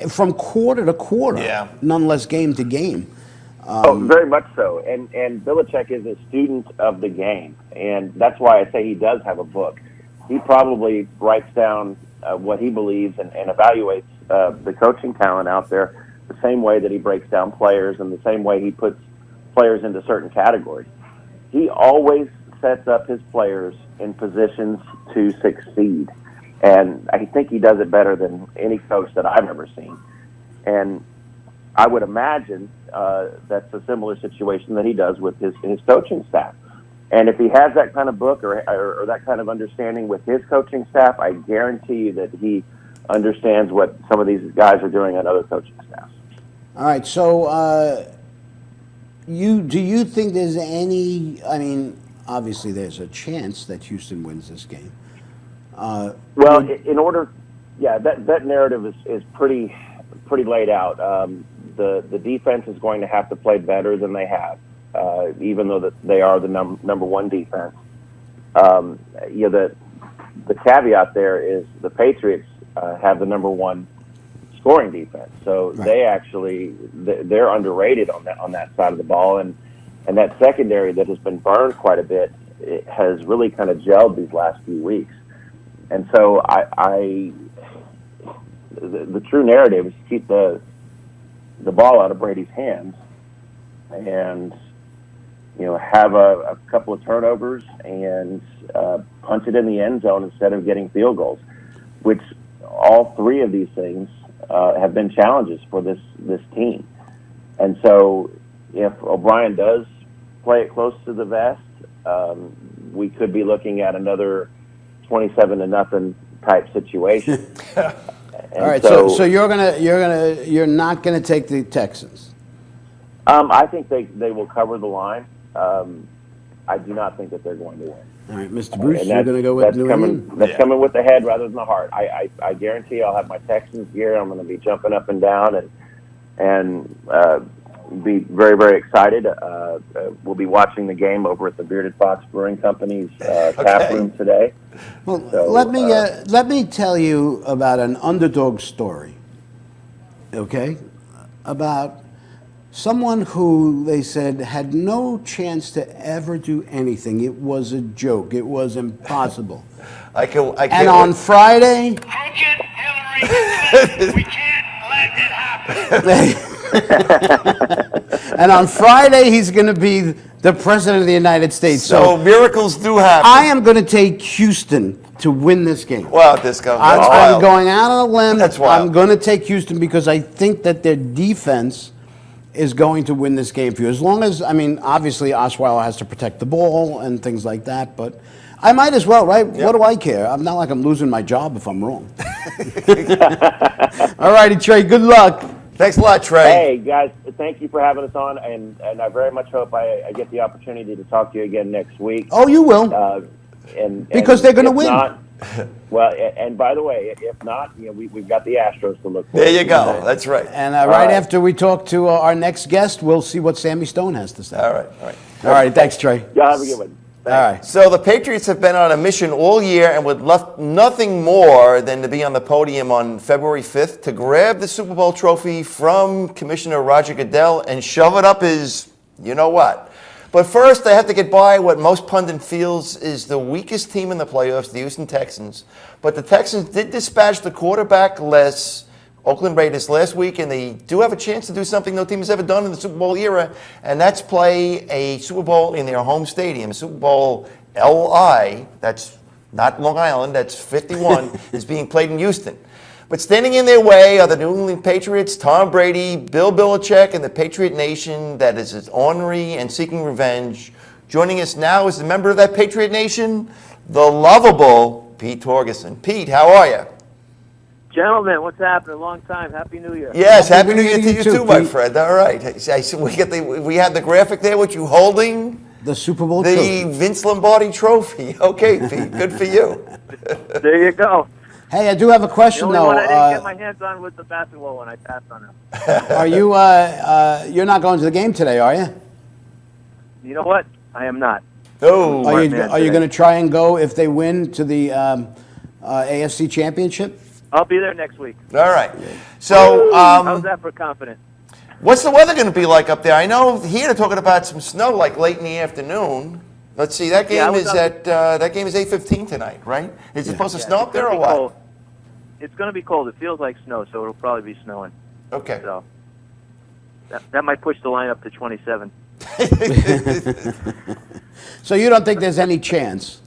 from quarter to quarter, nonetheless game to game. Very much so. And Belichick is a student of the game, and that's why I say he does have a book. He probably writes down what he believes and evaluates the coaching talent out there the same way that he breaks down players and the same way he puts players into certain categories. He always sets up his players in positions to succeed, and I think he does it better than any coach that I've ever seen. And I would imagine that's a similar situation that he does with his coaching staff. And if he has that kind of book or that kind of understanding with his coaching staff, I guarantee you that he understands what some of these guys are doing on other coaching staffs. All right, so do you think there's any, I mean, obviously there's a chance that Houston wins this game. Well, in order, that narrative is pretty laid out. The defense is going to have to play better than they have, even though that they are the number one defense. The caveat there is the Patriots have the number one scoring defense, so they're underrated on that side of the ball, and that secondary that has been burned quite a bit, it has really kind of gelled these last few weeks. And so the true narrative is to keep the ball out of Brady's hands, and have a couple of turnovers and punch it in the end zone instead of getting field goals, which all three of these things have been challenges for this team. And so if O'Brien does play it close to the vest, we could be looking at another 27-0 type situation. All right, so you're not gonna take the Texans. I think they will cover the line. I do not think that they're going to win. All right, Mr. Bruce, you're going to go with New England? That's coming with the head rather than the heart. I guarantee I'll have my Texans gear. I'm going to be jumping up and down and be very, very excited. We'll be watching the game over at the Bearded Fox Brewing Company's tap room today. Well, so, let me tell you about an underdog story, okay, about someone who they said had no chance to ever do anything. It was a joke. It was impossible. And on Friday, we can't let it happen. and on Friday he's going to be the president of the United States. So miracles do happen. I am going to take Houston to win this game. Wow, Disco. I'm going out on a limb. That's wild. I'm going to take Houston because I think that their defense is going to win this game for you. As long as, I mean, obviously Osweiler has to protect the ball and things like that, but I might as well, right? Yep. What do I care? I'm not like I'm losing my job if I'm wrong. All righty, Trey, good luck. Thanks a lot, Trey. Hey, guys, thank you for having us on, and I very much hope I get the opportunity to talk to you again next week. Oh, you will. Because they're going to win. Not, well, and by the way, if not, we've got the Astros to look for. There you go. That's right. And right after we talk to our next guest, we'll see what Sammy Stone has to say. All right. All right. Thanks, Trey. Y'all have a good one. All right. So the Patriots have been on a mission all year and would love nothing more than to be on the podium on February 5th to grab the Super Bowl trophy from Commissioner Roger Goodell and shove it up his you-know-what. But first, they have to get by what most pundit feels is the weakest team in the playoffs, the Houston Texans. But the Texans did dispatch the quarterback-less Oakland Raiders last week, and they do have a chance to do something no team has ever done in the Super Bowl era, and that's play a Super Bowl in their home stadium. Super Bowl LI, that's not Long Island, that's 51, is being played in Houston. But standing in their way are the New England Patriots, Tom Brady, Bill Belichick, and the Patriot Nation that is as ornery and seeking revenge. Joining us now is a member of that Patriot Nation, the lovable Pete Torgerson. Pete, how are you? Gentlemen, what's happening? Long time. Happy New Year. Yes, Happy New Year to you too, my friend. All right. We had the graphic there with you holding the Super Bowl trophy. Vince Lombardi trophy. Okay, Pete, good for you. There you go. Hey, I do have a question, the only though. one I didn't get my hands on was the basketball one. I passed on it. Are you, you're not going to the game today, are you? You know what? I am not. Oh. Are you going to try and go if they win to the AFC Championship? I'll be there next week. All right. So, how's that for confidence? What's the weather going to be like up there? I know here they're talking about some snow, like late in the afternoon. Let's see. That game is at that game is 8:15 tonight, right? Is it supposed to snow up there or what? Cold. It's going to be cold. It feels like snow, so it'll probably be snowing. Okay. So that might push the line up to 27. So you don't think there's any chance?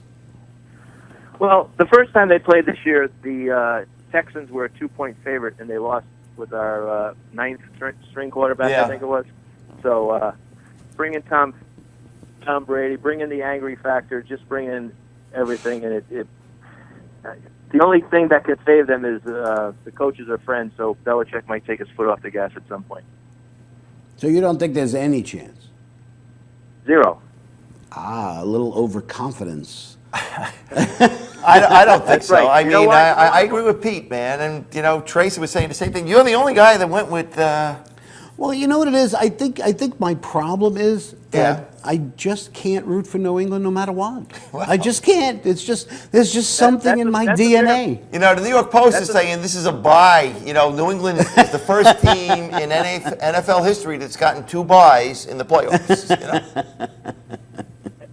Well, the first time they played this year, the Texans were a 2-point favorite, and they lost with our ninth string quarterback, I think it was. So bring in Tom Brady, bring in the angry factor, just bring in everything, and the only thing that could save them is the coaches are friends, so Belichick might take his foot off the gas at some point. So you don't think there's any chance? 0. A little overconfidence. I don't think so. Right. I agree with Pete, man. And, Tracy was saying the same thing. You're the only guy that went with... Well, you know what it is? I think my problem is that I just can't root for New England no matter what. I just can't. There's just something in my DNA. The New York Post is saying this is a bye. New England is the first team in NFL history that's gotten 2 byes in the playoffs.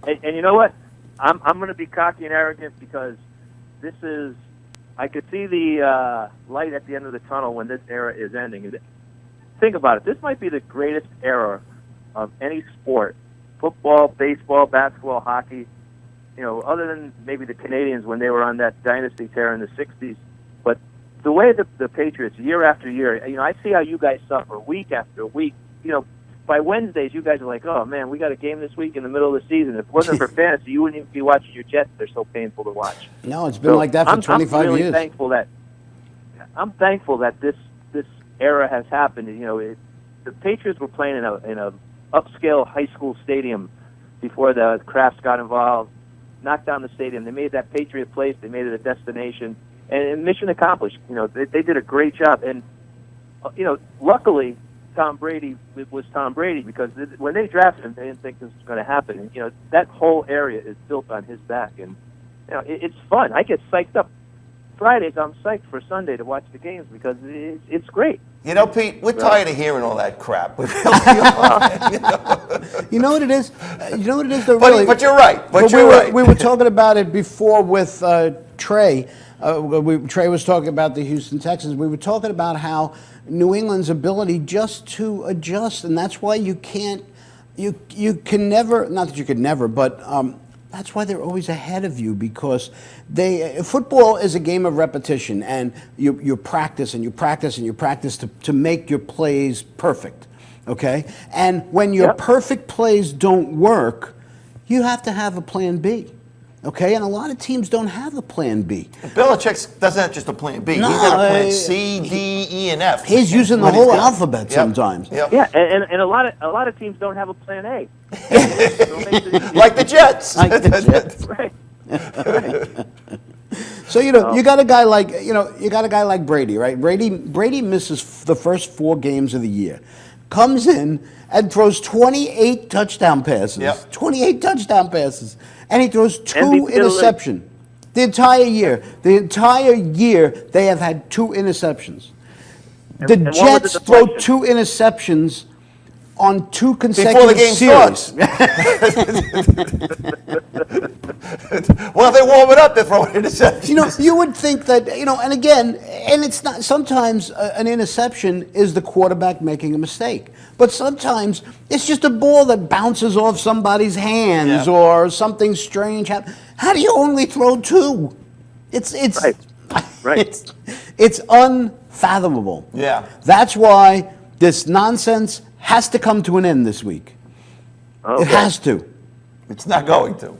And you know what? I'm going to be cocky and arrogant because I could see the light at the end of the tunnel when this era is ending. Think about it. This might be the greatest era of any sport, football, baseball, basketball, hockey, other than maybe the Canadians when they were on that dynasty tear in the 60s. But the way the Patriots, year after year, I see how you guys suffer week after week. By Wednesdays, you guys are like, oh, man, we got a game this week in the middle of the season. If it wasn't for fantasy, you wouldn't even be watching your Jets. They're so painful to watch. No, it's been like that for 25 I'm really years. I'm thankful that this era has happened. The Patriots were playing in a upscale high school stadium before the Crafts got involved, knocked down the stadium. They made that Patriot Place. They made it a destination, and mission accomplished. They did a great job. And luckily, Tom Brady was Tom Brady because when they drafted him, they didn't think this was going to happen. And, that whole area is built on his back, and it's fun. I get psyched up. Fridays, I'm psyched for Sunday to watch the games because it's great. Pete, we're tired of hearing all that crap. You know what it is? But you're right. We were talking about it before with Trey. Trey was talking about the Houston Texans. We were talking about how New England's ability just to adjust, and that's why you can never, not that you could never, but that's why they're always ahead of you because football is a game of repetition, and you practice and you practice and you practice to make your plays perfect, okay? And when your perfect plays don't work, you have to have a plan B. Okay, and a lot of teams don't have a plan B. Belichick doesn't have just a plan B. No, he's got a plan C, D, E, and F. He's using the whole alphabet sometimes. Yep. Yeah, and a lot of teams don't have a plan A. Like the Jets. Right. So you got a guy like Brady, right? Brady misses the first 4 games of the year, comes in and throws 28 touchdown passes. Yep. 28 touchdown passes. And he throws 2 interceptions. The entire year. They have had 2 interceptions. The Jets throw 2 interceptions on 2 consecutive Before the game series. starts. Well, they warm it up, they're throwing interceptions. You know, you would think that, and again, and it's not, sometimes an interception is the quarterback making a mistake. But sometimes it's just a ball that bounces off somebody's hands or something strange happens. How do you only throw 2? It's Right. it's unfathomable. Yeah. That's why this nonsense has to come to an end this week. Okay. It has to. It's not going to.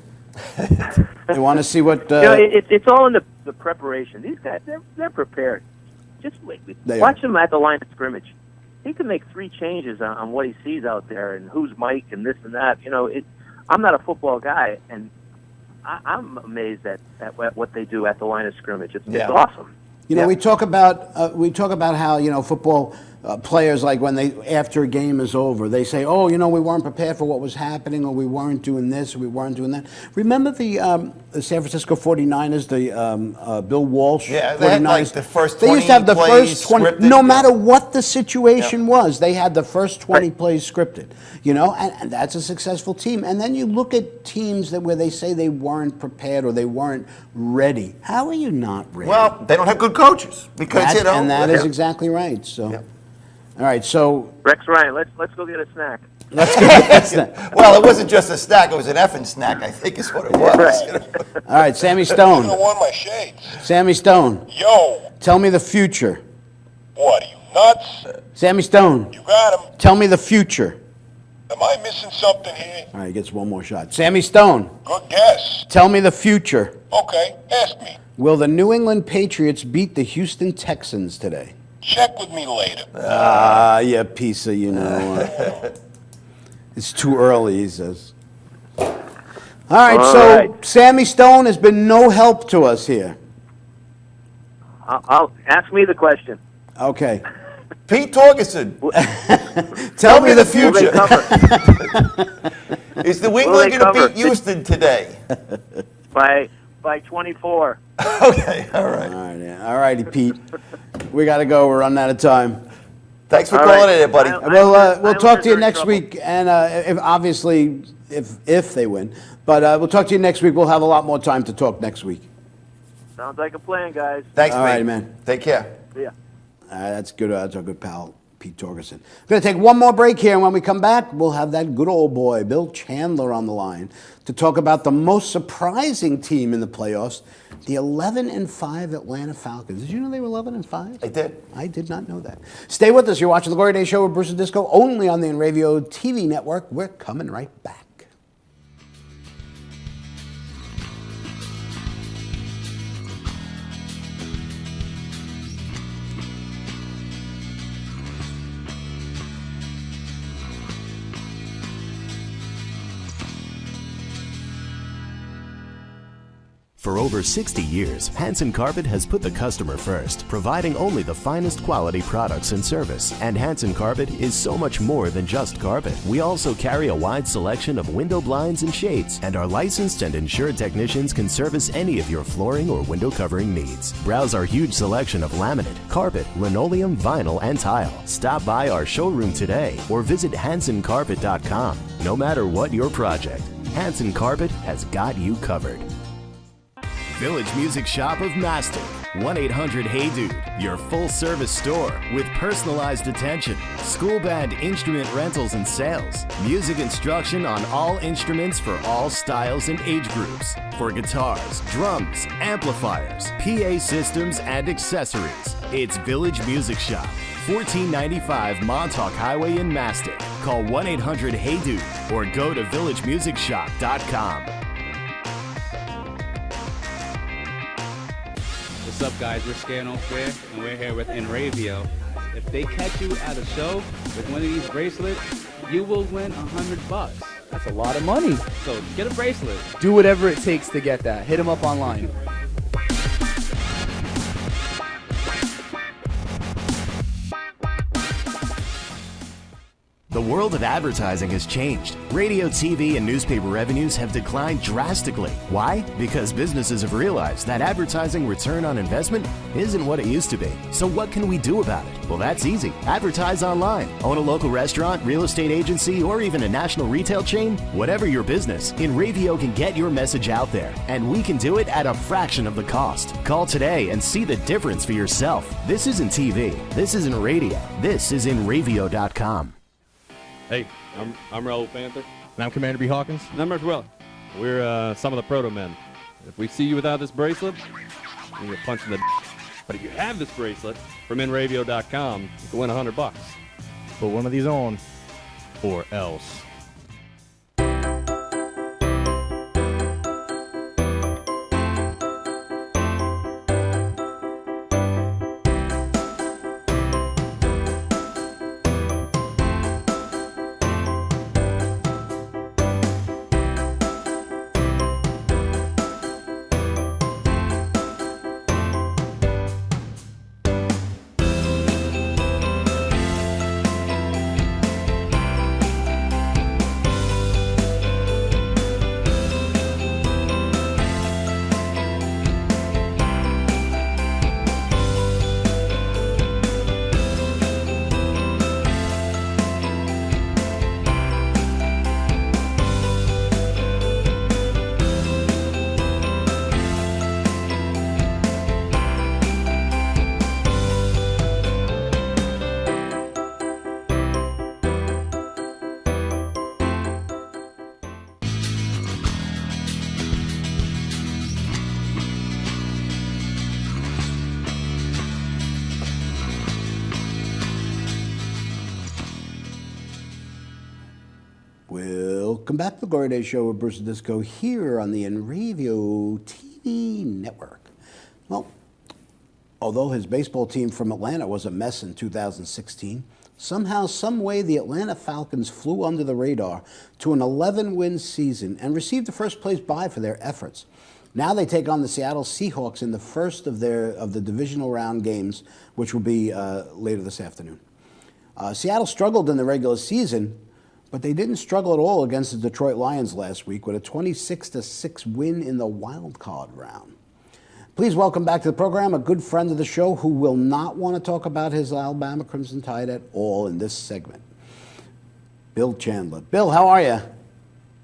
They want to see what... it's all in the preparation. These guys, they're prepared. Just wait. Watch them at the line of scrimmage. He can make 3 changes on what he sees out there and who's Mike and this and that. I'm not a football guy, and I'm amazed at what they do at the line of scrimmage. It's awesome. We talk about how football players, like when after a game is over, they say, "Oh, we weren't prepared for what was happening, or we weren't doing this, or we weren't doing that." Remember the San Francisco 49ers, the Bill Walsh? Yeah, 49ers. they had like the first 20 They used to have the plays first 20, scripted. no matter what the situation was, they had the first 20 plays scripted. And that's a successful team. And then you look at teams where they say they weren't prepared or they weren't ready. How are you not ready? Well, they don't have good coaches because and that is exactly right. So, all right. So Rex Ryan, let's go get a snack. Let's go get a snack. Well, it wasn't just a snack; it was an effing snack. I think is what it was. All right, Sammy Stone. I want my shades. Sammy Stone. Yo. Tell me the future. What, are you nuts? Sammy Stone. You got him. Tell me the future. Am I missing something here? All right, he gets one more shot. Sammy Stone. Good guess. Tell me the future. Okay, ask me. Will the New England Patriots beat the Houston Texans today? Check with me later. Yeah, piece of, it's too early, he says. All right, Sammy Stone has been no help to us here. I'll ask me the question. Okay. Pete Torgerson. Tell me the future. Is New England going to beat Houston today? By 24. Okay, all right. All righty, Pete. We got to go. We're running out of time. Thanks for calling in, buddy. We'll talk to you next week, and if they win, but we'll talk to you next week. We'll have a lot more time to talk next week. Sounds like a plan, guys. Thanks, all right, man. Take care. See ya. That's good. That's our good pal, Pete Torgerson. We're going to take one more break here, and when we come back, we'll have that good old boy, Bill Chandler, on the line to talk about the most surprising team in the playoffs, the 11-5 Atlanta Falcons. Did you know they were 11-5? I did. I did not know that. Stay with us. You're watching The Glory Day Show with Bruce and Disco, only on the Inravio TV network. We're coming right back. For over 60 years, Hanson Carpet has put the customer first, providing only the finest quality products and service. And Hanson Carpet is so much more than just carpet. We also carry a wide selection of window blinds and shades, and our licensed and insured technicians can service any of your flooring or window covering needs. Browse our huge selection of laminate, carpet, linoleum, vinyl, and tile. Stop by our showroom today or visit HansonCarpet.com. No matter what your project, Hanson Carpet has got you covered. Village Music Shop of Mastic. 1-800-HEY-DUDE, your full-service store with personalized attention, school band instrument rentals and sales, music instruction on all instruments for all styles and age groups, for guitars, drums, amplifiers, PA systems, and accessories. It's Village Music Shop, 1495 Montauk Highway in Mastic. Call 1-800-HEY-DUDE or go to villagemusicshop.com. What's up, guys? We're Scano Fair, and we're here with Inravio. If they catch you at a show with one of these bracelets, you will win $100. That's a lot of money. So get a bracelet. Do whatever it takes to get that. Hit them up online. The world of advertising has changed. Radio, TV, and newspaper revenues have declined drastically. Why? Because businesses have realized that advertising return on investment isn't what it used to be. So what can we do about it? Well, that's easy. Advertise online. Own a local restaurant, real estate agency, or even a national retail chain? Whatever your business, Inravio can get your message out there, and we can do it at a fraction of the cost. Call today and see the difference for yourself. This isn't TV. This isn't radio. This is Inravio.com. Hey, I'm Raul Panther. And I'm Commander B. Hawkins. And I'm Russ Weller. We're some of the proto men. If we see you without this bracelet, you get punched in the But if you have this bracelet from Inravio.com, you can win $100. Put one of these on, or else. Welcome back to the Glory Days Show with Bruce and Disco here on the Inravio TV network. Well, although his baseball team from Atlanta was a mess in 2016, somehow, some way, the Atlanta Falcons flew under the radar to an 11-win season and received the first-place bye for their efforts. Now they take on the Seattle Seahawks in the first of the divisional round games, which will be later this afternoon. Seattle struggled in the regular season, but they didn't struggle at all against the Detroit Lions last week with a 26-6 win in the wild card round. Please welcome back to the program a good friend of the show who will not want to talk about his Alabama Crimson Tide at all in this segment. Bill Chandler. Bill, how are you?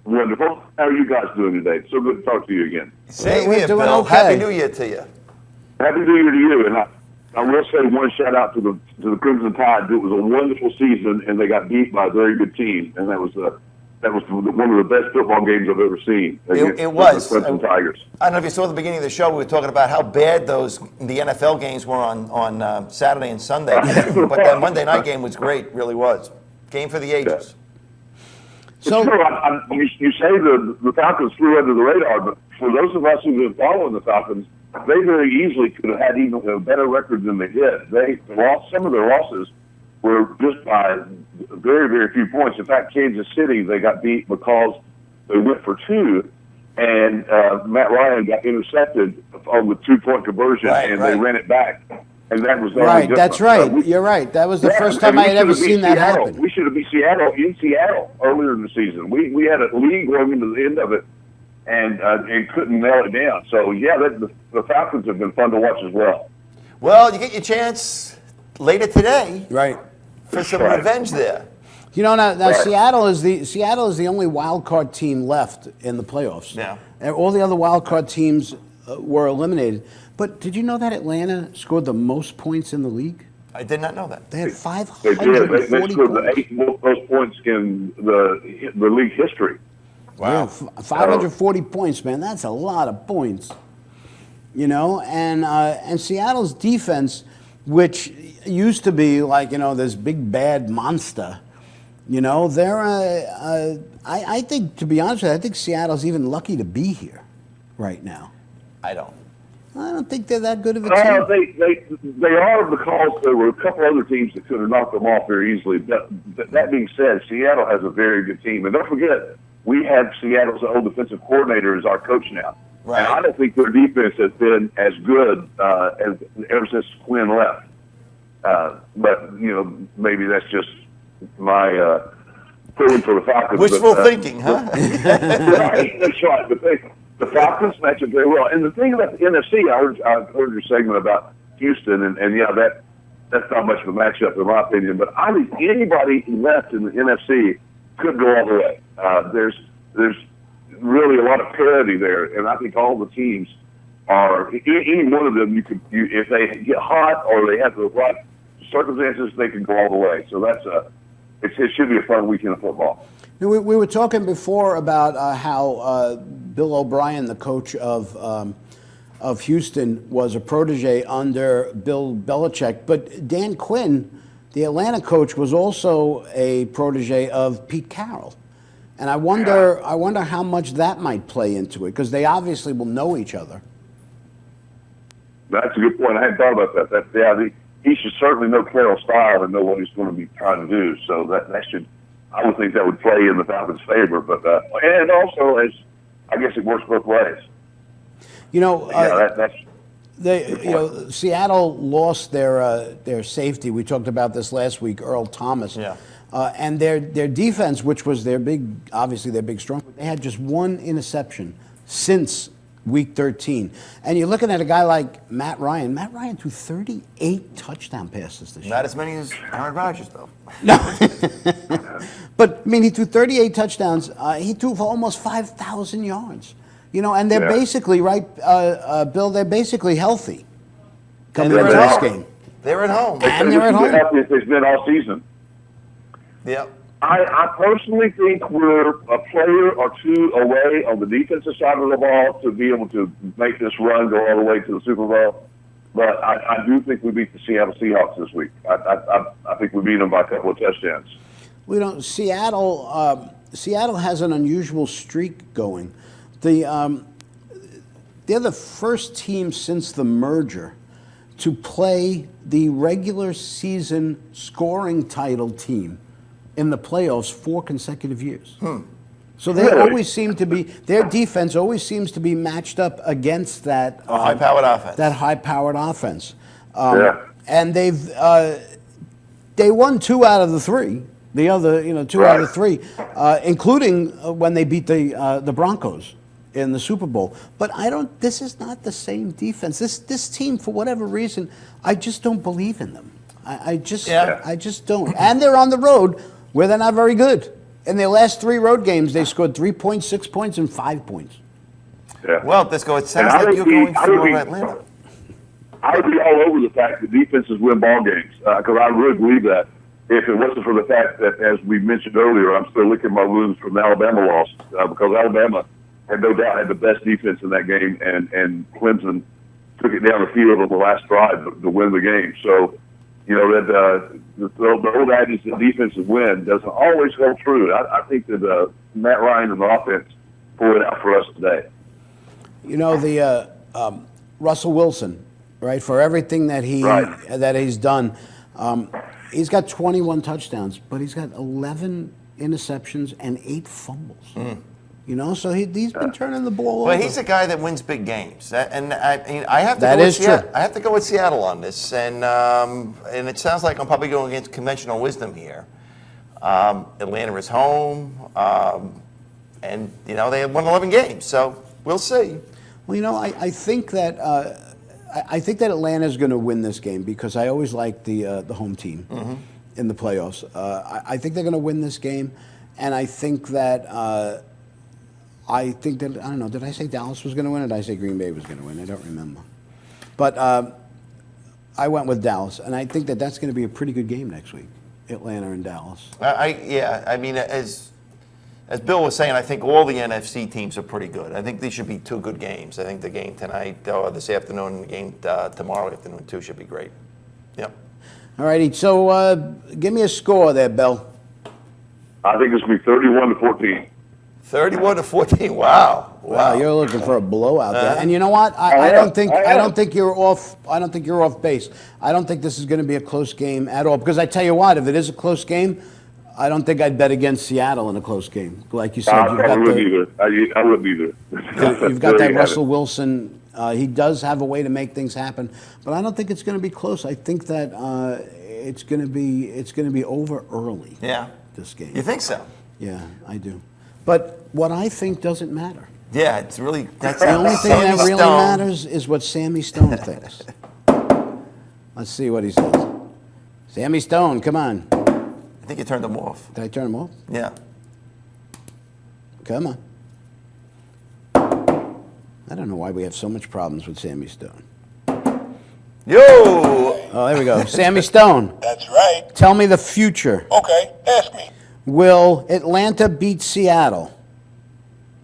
Wonderful. How are you guys doing today? So good to talk to you again. Same here, Bill. Okay. Happy New Year to you. Happy New Year to you. And I will say one shout out to the Crimson Tide. It was a wonderful season, and they got beat by a very good team, and that was one of the best football games I've ever seen. It was. The Crimson Tigers. I don't know if you saw at the beginning of the show, we were talking about how bad the NFL games were on Saturday and Sunday, but that Monday night game was great, really was. Game for the ages. So you say the Falcons flew under the radar, but for those of us who've been following the Falcons, they very easily could have had even a better record than they did. They lost some of their losses were just by very, very few points. In fact, Kansas City, they got beat because they went for two, and Matt Ryan got intercepted on the 2-point conversion, they ran it back. And that was right. That's right. You're right. That was the first time I had ever seen that happen. We should have beat Seattle in Seattle earlier in the season. We had a lead going into the end of it, and couldn't nail it down. So yeah, the Falcons have been fun to watch as well. Well, you get your chance later today, right, for some revenge there. You know, now Seattle is the only wild card team left in the playoffs. Yeah, all the other wild card teams were eliminated. But did you know that Atlanta scored the most points in the league? I did not know that. They had 540 They scored points. the 8 most points in the league history. Wow. Yeah, 540 points, man. That's a lot of points. You know, and Seattle's defense, which used to be like, you know, this big bad monster, you know, they're I think, to be honest with you, I think Seattle's even lucky to be here right now. I don't think they're that good of a team. They are, because there were a couple other teams that could have knocked them off very easily. But that being said, Seattle has a very good team. And don't forget, we have Seattle's old defensive coordinator as our coach now. Right. And I don't think their defense has been as good as ever since Quinn left. But, you know, maybe that's just my pulling for the Falcons. Wishful thinking, huh? Right, that's right. The Falcons match up very well. And the thing about the NFC, I heard your segment about Houston, and yeah, that's not much of a matchup in my opinion. But I think anybody left in the NFC could go all the way. There's really a lot of parity there, and I think all the teams are. Any one of them, if they get hot or they have the right circumstances, they can go all the way. So it should be a fun weekend of football. We were talking before about how Bill O'Brien, the coach of Houston, was a protege under Bill Belichick, but Dan Quinn, the Atlanta coach, was also a protege of Pete Carroll. And I wonder how much that might play into it, because they obviously will know each other. That's a good point. I hadn't thought about that. He should certainly know Carroll's style and know what he's going to be trying to do. So that should, I would think that would play in the Falcons' favor. But and also, as I guess it works both ways. You know, that's Seattle lost their safety. We talked about this last week, Earl Thomas. Yeah. And their defense, which was obviously their big strong, they had just one interception since Week 13. And you're looking at a guy like Matt Ryan. Matt Ryan threw 38 touchdown passes this year. Not as many as Aaron Rodgers, though. No. But, I mean, he threw 38 touchdowns. He threw for almost 5,000 yards. You know, and they're basically, Bill, they're basically healthy coming into this game. They're at home. And they're at home. Healthy as they've been all season. Yep. I personally think we're a player or two away on the defensive side of the ball to be able to make this run go all the way to the Super Bowl. But I do think we beat the Seattle Seahawks this week. I think we beat them by a couple of touchdowns. We don't. Seattle has an unusual streak going. They're the first team since the merger to play the regular season scoring title team in the playoffs 4 consecutive years. So they always seem to be, their defense always seems to be matched up against that high-powered offense. That high-powered offense. And they won 2 out of the 3. The other, 2 out of 3, including when they beat the Broncos in the Super Bowl. But this is not the same defense. This team, for whatever reason, I just don't believe in them. I just don't. And they're on the road where they're not very good. In their last 3 road games, they scored 3 points, 6 points, and 5 points. Yeah. Well, Disco, it sounds like you're going through Atlanta. I would be all over the fact that defenses win ball games, because I really believe that. If it wasn't for the fact that, as we mentioned earlier, I'm still licking my wounds from the Alabama loss, because Alabama had no doubt had the best defense in that game, and Clemson took it down the field on the last drive to win the game. So, you know, that the old adage that defenses win doesn't always hold true. I think that Matt Ryan and the offense pulled it out for us today. You know, the Russell Wilson, right, for everything that he's done, he's got 21 touchdowns, but he's got 11 interceptions and 8 fumbles. You know, so he's been turning the ball over. Well, he's a guy that wins big games, and I have to That go is with Seattle. true. I have to go with Seattle on this, and it sounds like I'm probably going against conventional wisdom here. Atlanta is home, and they have won 11 games, so we'll see. Well, you know, I think that Atlanta is going to win this game because I always like the home team in the playoffs. I think they're going to win this game, and I think that. I don't know, did I say Dallas was going to win or did I say Green Bay was going to win? I don't remember. But I went with Dallas, and I think that's going to be a pretty good game next week, Atlanta and Dallas. I mean, as Bill was saying, I think all the NFC teams are pretty good. I think these should be 2 good games. I think the game tonight, this afternoon, and the game tomorrow afternoon, too, should be great. Yep. All righty, so give me a score there, Bill. I think it's going to be 31-14. 31-14. Wow. Wow, you're looking for a blowout there. And you know what? I don't think you're off. I don't think you're off base. I don't think this is going to be a close game at all. Because I tell you what, if it is a close game, I don't think I'd bet against Seattle in a close game. Like you said, I wouldn't either. You've got that Russell Wilson. He does have a way to make things happen, but I don't think it's going to be close. I think that it's going to be over early. Yeah. This game. You think so? Yeah, I do. But what I think doesn't matter. Yeah, it's really that's The only thing Sammy that really Stone. matters is what Sammy Stone thinks. Let's see what he says. Sammy Stone, come on. I think you turned them off. Did I turn him off? Yeah. Come on. I don't know why we have so much problems with Sammy Stone. Yo! Oh, there we go. Sammy Stone. That's right. Tell me the future. Okay, ask me. Will Atlanta beat Seattle?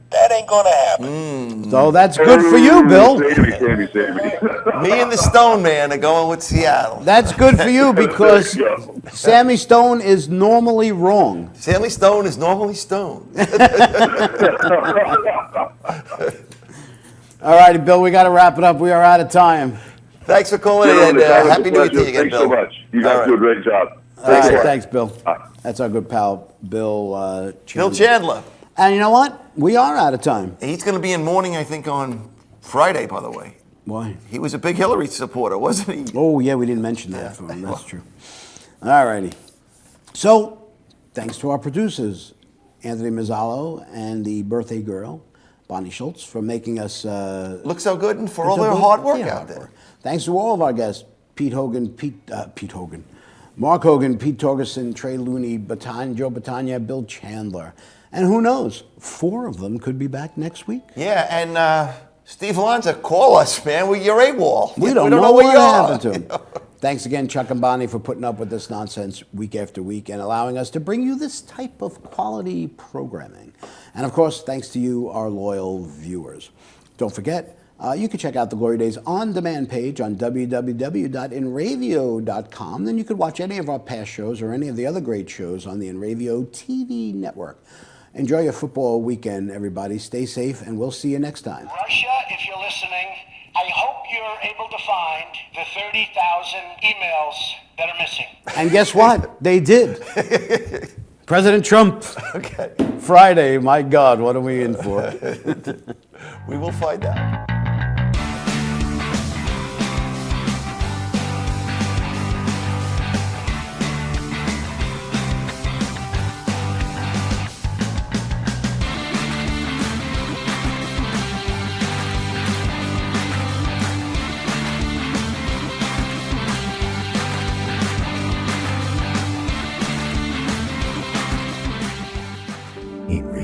That ain't gonna happen. So that's good for you, Bill. Me and the Stone Man are going with Seattle. That's good for you because Sammy Stone is normally wrong. Sammy Stone is normally stoned. All righty, Bill, we got to wrap it up. We are out of time. Thanks for calling in, and Happy New Year to you again, Thanks Bill. so much. You guys do a great job. All right, thanks, Bill. That's our good pal, Bill Chandler. Bill Chandler. And you know what? We are out of time. He's going to be in mourning, I think, on Friday, by the way. Why? He was a big Hillary supporter, wasn't he? Oh, yeah, we didn't mention that for him. That's true. All righty. So, thanks to our producers, Anthony Mazzalo and the birthday girl, Bonnie Schultz, for making us look so good and for all their hard work out there. Thanks to all of our guests, Mark Hogan, Pete Torgerson, Trey Looney, Joe Battaglia, Bill Chandler. And who knows, 4 of them could be back next week. Yeah, and Steve Alonso, call us, man. You're AWOL. We don't know where what you are. happened to him. Thanks again, Chuck and Bonnie, for putting up with this nonsense week after week and allowing us to bring you this type of quality programming. And of course, thanks to you, our loyal viewers. Don't forget, you can check out the Glory Days on-demand page on www.inravio.com. Then you could watch any of our past shows or any of the other great shows on the Inravio TV network. Enjoy your football weekend, everybody. Stay safe, and we'll see you next time. Russia, if you're listening, I hope you're able to find the 30,000 emails that are missing. And guess what? They did. President Trump. Okay. Friday, my God, what are we in for? We will find out. Inravio.